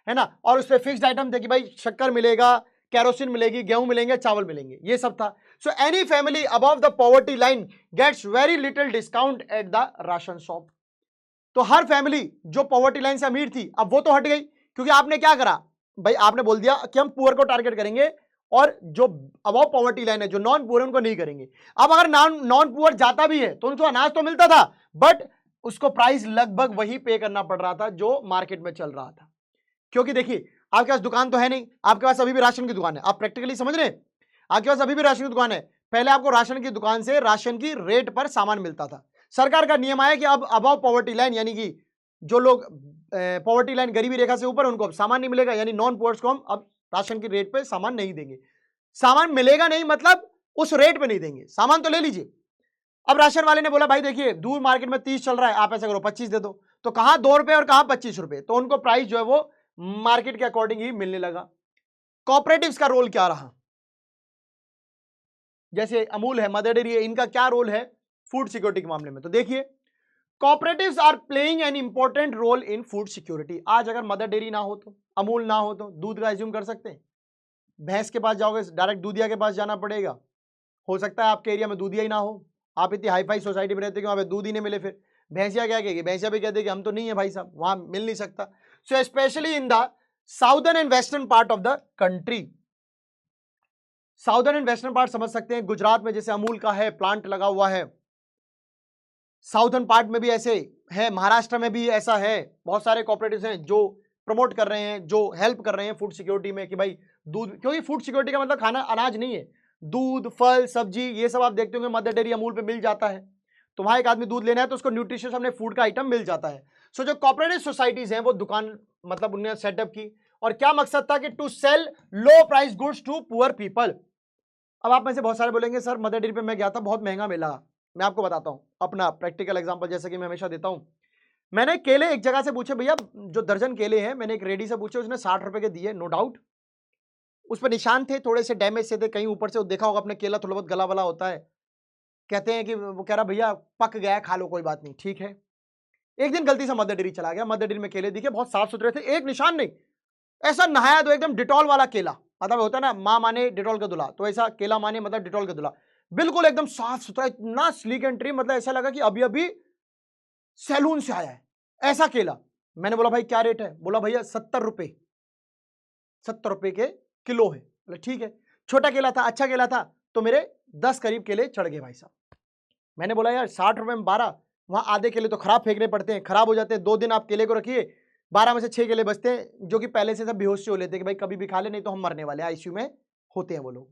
है ना, और उस पर फिक्स्ड आइटम थे कि भाई शक्कर मिलेगा, कैरोसिन मिलेगी, गेहूं मिलेंगे, चावल मिलेंगे, ये सब था। So any family above the poverty line gets very little discount at the ration shop. तो हर फैमिली जो पॉवर्टी लाइन से अमीर थी, अब वो तो हट गई, क्योंकि आपने क्या करा भाई, आपने बोल दिया कि हम पुअर को टारगेट करेंगे, और जो अबव पॉवर्टी लाइन है, जो नॉन पुअर, उनको नहीं करेंगे। अब अगर नॉन पुअर जाता भी है तो उनको अनाज तो मिलता था, बट उसको प्राइस लगभग वही पे करना पड़ रहा था जो मार्केट में चल रहा था। क्योंकि देखिए आपके पास दुकान तो है नहीं, आपके पास अभी भी राशन की दुकान है, आप प्रैक्टिकली समझ रहे हैं, आपके पास अभी भी राशन की दुकान है। पहले आपको राशन की दुकान से राशन की रेट पर सामान मिलता था। सरकार का नियम आया कि अब अबव पॉवर्टी लाइन, यानी कि जो लोग पॉवर्टी लाइन गरीबी रेखा से ऊपर, उनको अब सामान नहीं मिलेगा, यानी नॉन पुअर्स को हम अब राशन की रेट पे सामान नहीं देंगे। सामान मिलेगा नहीं मतलब उस रेट पे नहीं देंगे, सामान तो ले लीजिए। अब राशन वाले ने बोला भाई देखिए दूर मार्केट में 30 चल रहा है, आप ऐसा करो 25 दे दो, तो कहां 2 रुपए और कहां 25 रुपए, तो उनको प्राइस जो है वो मार्केट के अकॉर्डिंग ही मिलने लगा। कोऑपरेटिव्स का रोल क्या रहा? जैसे अमूल है, मदर डेयरी है, इनका क्या रोल है फूड सिक्योरिटी के मामले में? तो देखिए cooperatives are playing an important role in food security. आज अगर मदर डेयरी ना हो तो, अमूल ना हो तो, दूध का एज्यूम कर सकते हैं, भैंस के पास जाओगे डायरेक्ट दूधिया के पास जाना पड़ेगा। हो सकता है आपके एरिया में दूधिया ही ना हो, आप इतनी हाई फाई सोसाइटी में रहते हो कि वहां पे दूध ही नहीं मिले, फिर भैंसिया क्या कहेगी? भैंसिया भी कहते कि हम तो नहीं है भाई साहब, वहां मिल नहीं सकता। So specially in the southern and western part of the country, southern and western part समझ सकते हैं, गुजरात में जैसे अमूल का है प्लांट लगा हुआ है, साउथर्न पार्ट में भी ऐसे है, महाराष्ट्र में भी ऐसा है, बहुत सारे कोऑपरेटिव्स हैं जो प्रमोट कर रहे हैं, जो हेल्प कर रहे हैं फूड सिक्योरिटी में कि भाई दूध, क्योंकि फूड सिक्योरिटी का मतलब खाना अनाज नहीं है, दूध, फल, सब्जी, ये सब आप देखते होंगे मदर डेयरी, अमूल पे मिल जाता है। तो वहां एक आदमी दूध लेना है तो उसको न्यूट्रिशियस अपने फूड का आइटम मिल जाता है। सो जो कोऑपरेटिव सोसाइटीज हैं वो दुकान मतलब उन्होंने सेटअप की, और क्या मकसद था कि to sell low price goods to poor people. अब आप में से बहुत सारे बोलेंगे सर मदर डेयरी पे मैं गया था, बहुत महंगा मिला। मैं आपको बताता हूं अपना प्रैक्टिकल एग्जांपल, जैसे कि मैं हमेशा देता हूं। मैंने केले एक जगह से पूछे, भैया जो दर्जन केले हैं, मैंने एक रेडी से पूछे, उसने 60 रुपए के दिए, नो डाउट। उस पर निशान थे, थोड़े से डैमेज से थे, कहीं ऊपर से देखा होगा अपने केला थोड़ा बहुत गला वाला होता है। कहते हैं कि वो कह रहा भैया पक गया है, खा लो कोई बात नहीं, ठीक है। एक दिन गलती से मदर डेयरी चला गया, मदर डेयरी में केले दिखे, बहुत साफ सुथरे थे, एक निशान नहीं, ऐसा नहाया तो एकदम डिटॉल वाला केला, मतलब होता है ना माँ माने डिटॉल का दुल्हा, तो ऐसा केला माने मतलब डिटॉल का दुल्हा, बिल्कुल एकदम साफ सुथरा, इतना स्लीक एंड ट्रिम, मतलब ऐसा लगा कि अभी अभी सैलून से आया है, ऐसा केला। मैंने बोला भाई क्या रेट है? बोला भैया 70 रुपए, 70 रुपए के किलो है। बोला ठीक है। छोटा केला था, अच्छा केला था, तो मेरे 10 करीब केले चढ़ गए भाई साहब। मैंने बोला यार 60 रुपए में 12, वहां आधे केले तो खराब फेंकने पड़ते हैं, खराब हो जाते हैं, 2 दिन आप केले को रखिए, 12 में से 6 केले बचते हैं, जो कि पहले से सब बेहोश हो लेते हैं कि भाई कभी भी खा ले, नहीं तो हम मरने वाले, आईसीयू में होते हैं वो लोग।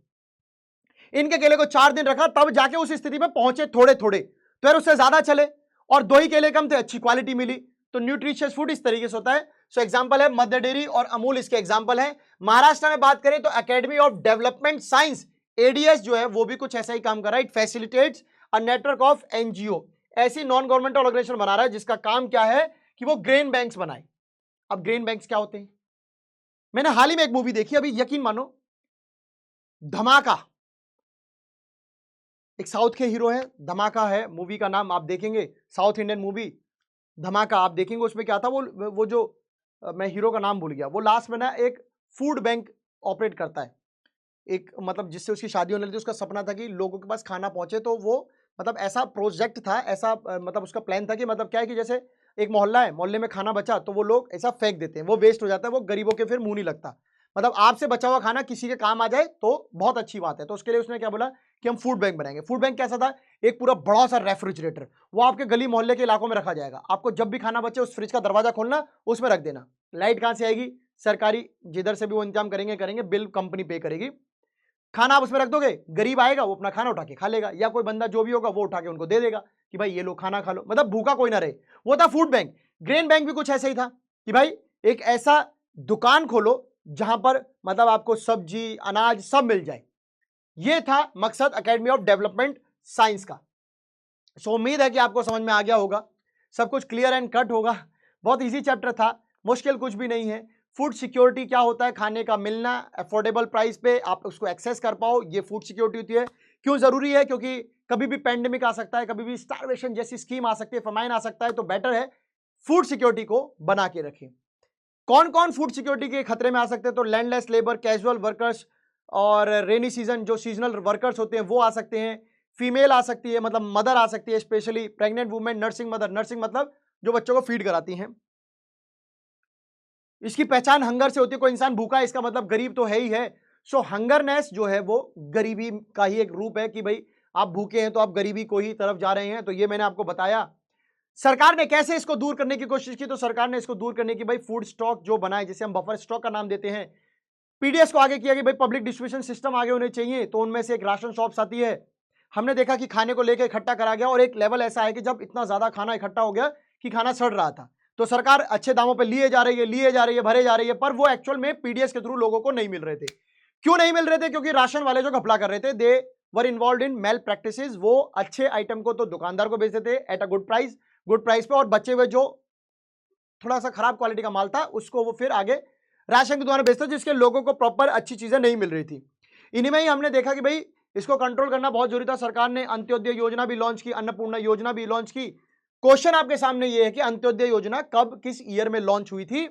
इनके केले को 4 दिन रखा, तब जाके उस स्थिति में पहुंचे थोड़े थोड़े, तो यार उससे ज्यादा चले, और 2 ही केले कम थे, अच्छी क्वालिटी मिली। तो न्यूट्रिशियस फूड इस तरीके से होता है। सो एग्जांपल है मदर डेयरी और अमूल, इसके एग्जांपल है। महाराष्ट्र में बात करें तो academy of development science, ADS जो है वो भी कुछ ऐसा ही काम कर रहा है। It facilitates a network of NGO, ऐसी नॉन गवर्नमेंट ऑर्गेनाइजेशन बना रहा है जिसका काम क्या है कि वो ग्रेन बैंक्स बनाए। अब ग्रेन बैंक्स क्या होते हैं? मैंने हाल ही में एक मूवी देखी, अभी यकीन मानो, धमाका, एक साउथ के हीरो है, धमाका है मूवी का नाम, आप देखेंगे साउथ इंडियन मूवी धमाका, आप देखेंगे उसमें क्या था, वो जो मैं हीरो का नाम भूल गया, वो लास्ट में ना एक फूड बैंक ऑपरेट करता है, एक मतलब जिससे उसकी शादी होने लगी थी, उसका सपना था कि लोगों के पास खाना पहुंचे, तो वो मतलब ऐसा प्रोजेक्ट था, ऐसा मतलब उसका प्लान था कि मतलब क्या है कि जैसे एक मोहल्ला है, मोहल्ले में खाना बचा तो वो लोग ऐसा फेंक देते हैं, वो वेस्ट हो जाता है, वो गरीबों के फिर मुंह नहीं लगता, मतलब आपसे बचा हुआ खाना किसी के काम आ जाए तो बहुत अच्छी बात है। तो उसके लिए उसने क्या बोला कि हम फूड बैंक बनाएंगे। फूड बैंक कैसा था? एक पूरा बड़ा सा रेफ्रिजरेटर, वो आपके गली मोहल्ले के इलाकों में रखा जाएगा, आपको जब भी खाना बचे उस फ्रिज का दरवाजा खोलना, उसमें रख देना। लाइट कहां से आएगी? सरकारी, जिधर से भी वो इंतजाम करेंगे, बिल कंपनी पे करेगी, खाना आप उसमें रख दोगे, गरीब आएगा वो अपना खाना उठा के खा लेगा, या कोई बंदा जो भी होगा वो उठा के उनको दे देगा कि भाई ये लो खाना खा लो, मतलब भूखा कोई ना रहे। वो था फूड बैंक। ग्रेन बैंक भी कुछ ऐसा ही था कि भाई एक ऐसा दुकान खोलो जहां पर मतलब आपको सब्जी अनाज सब मिल जाए। ये था मकसद एकेडमी ऑफ डेवलपमेंट साइंस का। सो उम्मीद है कि आपको समझ में आ गया होगा, सब कुछ क्लियर एंड कट होगा। बहुत इजी चैप्टर था, मुश्किल कुछ भी नहीं है। फूड सिक्योरिटी क्या होता है? खाने का मिलना अफोर्डेबल प्राइस पे, आप उसको एक्सेस कर पाओ, ये फूड सिक्योरिटी होती है। क्यों जरूरी है? क्योंकि कभी भी पेंडेमिक आ सकता है, कभी भी स्टारवेशन जैसी स्कीम आ सकती है, फमाइन आ सकता है, तो बेटर है फूड सिक्योरिटी को बना के रखें। कौन कौन फूड सिक्योरिटी के खतरे में आ सकते हैं? तो लैंडलेस लेबर, कैजुअल वर्कर्स, और रेनी सीजन जो सीजनल वर्कर्स होते हैं वो आ सकते हैं। फीमेल आ सकती है, मतलब मदर आ सकती है, specially pregnant women, nursing mother, nursing मतलब जो बच्चों को फीड कराती हैं। इसकी पहचान हंगर से होती है, कोई इंसान भूखा है इसका मतलब गरीब तो है ही है। सो हंगरनेस जो है वो गरीबी का ही एक रूप है कि भाई आप भूखे हैं तो आप गरीबी को ही तरफ जा रहे हैं, तो ये मैंने आपको बताया। सरकार ने कैसे इसको दूर करने की कोशिश की? तो सरकार ने इसको दूर करने की भाई फूड स्टॉक जो बनाए, जिसे हम बफर स्टॉक का नाम देते हैं, पीडीएस को आगे किया कि भाई पब्लिक डिस्ट्रीब्यूशन सिस्टम आगे होने चाहिए, तो उनमें से एक राशन शॉप्स आती है। हमने देखा कि खाने को लेकर इकट्ठा करा गया, और एक लेवल ऐसा है कि जब इतना ज्यादा खाना इकट्ठा हो गया कि खाना सड़ रहा था, तो सरकार अच्छे दामों पे लिए जा रही है, भरे जा रही है, पर वो एक्चुअल में पीडीएस के थ्रू लोगों को नहीं मिल रहे थे। क्यों नहीं मिल रहे थे? क्योंकि राशन वाले जो घपला कर रहे थे, दे वर इन्वॉल्व इन मेल प्रैक्टिसेस। वो अच्छे आइटम को तो दुकानदार को बेचते थे एट अ गुड प्राइस पे, और बचे हुए जो थोड़ा सा खराब क्वालिटी का माल था उसको वो फिर आगे राशन के द्वारा बेचते, जिसके लोगों को प्रॉपर अच्छी चीजें नहीं मिल रही थी। इन्हीं में ही हमने देखा कि भाई इसको कंट्रोल करना बहुत जरूरी था। सरकार ने अंत्योदय योजना भी लॉन्च की, अन्नपूर्णा योजना भी लॉन्च की। क्वेश्चन आपके सामने ये है कि अंत्योदय योजना कब, किस ईयर में लॉन्च हुई थी?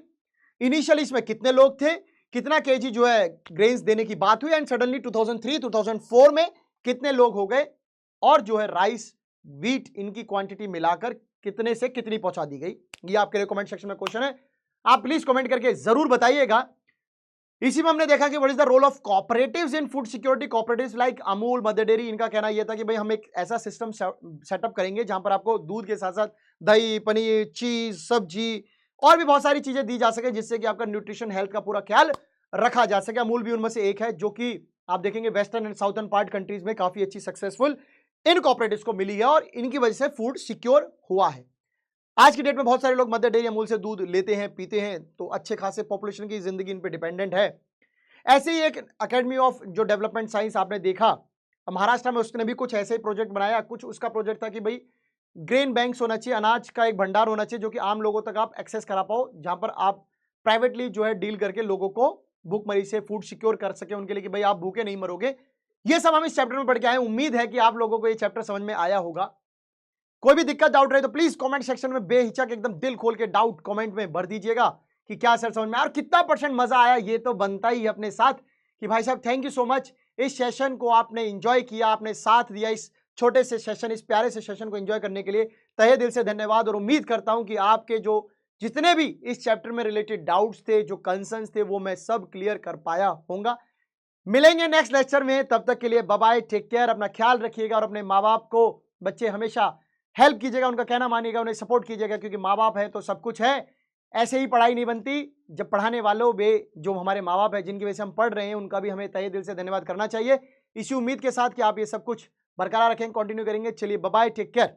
इनिशियली इसमें कितने लोग थे, कितना केजी जो है ग्रेन्स देने की बात हुई, एंड सडनली 2003 2004 में कितने लोग हो गए, और जो है राइस, व्हीट, इनकी क्वांटिटी मिलाकर कितने से कितनी पहुंचा दी गई? ये आपके लिए कमेंट सेक्शन में क्वेश्चन है, आप प्लीज कमेंट करके जरूर बताइएगा। इसी में हमने देखा कि what is the role of cooperatives in food security. Cooperatives like Amul, Mother Dairy, इनका कहना यह था कि भाई हम एक ऐसा सिस्टम सेटअप करेंगे जहां पर आपको दूध के साथ साथ दही, पनीर, चीज, सब्जी और भी बहुत सारी चीजें दी जा सके, जिससे कि आपका न्यूट्रिशन हेल्थ का पूरा ख्याल रखा जा सके। अमूल भी उनमें से एक है, जो कि आप देखेंगे western and southern part countries में काफी अच्छी सक्सेसफुल इन कॉर्पोरेटिव्स को मिली है और इनकी वजह से फूड सिक्योर हुआ है। आज की डेट में बहुत सारे लोग मदर डेयरी अमूल से दूध लेते हैं, पीते हैं, तो अच्छे खासे पॉपुलेशन की जिंदगी इन पे डिपेंडेंट है। ऐसे ही एक अकेडमी ऑफ जो डेवलपमेंट साइंस आपने देखा महाराष्ट्र में, उसने भी कुछ ऐसे ही प्रोजेक्ट बनाया। कुछ उसका प्रोजेक्ट था कि भाई ग्रेन बैंक्स होना चाहिए, अनाज का एक भंडार होना चाहिए जो कि आम लोगों तक आप एक्सेस करा पाओ, जहां पर आप प्राइवेटली जो है डील करके लोगों को भूखमरी से फूड सिक्योर कर सके उनके लिए, कि भाई आप भूखे नहीं मरोगे। ये सब हम इस चैप्टर में पढ़ के आए। उम्मीद है कि आप लोगों को ये चैप्टर समझ में आया होगा। कोई भी दिक्कत डाउट रहे तो प्लीज कमेंट सेक्शन में बेहिचक एकदम दिल खोल के डाउट कमेंट में भर दीजिएगा कि क्या सर समझ में आया और कितना % मजा आया। ये तो बनता ही है अपने साथ कि भाई साहब थैंक यू सो मच, इस सेशन को आपने एंजॉय किया, आपने साथ दिया इस छोटे से सेशन, इस प्यारे से सेशन को एंजॉय करने के लिए तहे दिल से धन्यवाद। और उम्मीद करता हूं कि आपके जो जितने भी इस चैप्टर में रिलेटेड डाउट्स थे, जो कंसर्न्स थे, वो मैं सब क्लियर कर पाया होऊंगा। मिलेंगे नेक्स्ट लेक्चर में, तब तक के लिए बाय बाय, टेक केयर, अपना ख्याल रखिएगा और अपने माँ बाप को बच्चे हमेशा हेल्प कीजिएगा, उनका कहना मानिएगा, उन्हें सपोर्ट कीजिएगा, क्योंकि माँ बाप है तो सब कुछ है। ऐसे ही पढ़ाई नहीं बनती, जब पढ़ाने वालों वे जो हमारे माँ बाप है जिनकी वजह से हम पढ़ रहे हैं, उनका भी हमें तहे दिल से धन्यवाद करना चाहिए। इसी उम्मीद के साथ कि आप ये सब कुछ बरकरार रखें, कंटिन्यू करेंगे। चलिए बाय बाय, टेक केयर।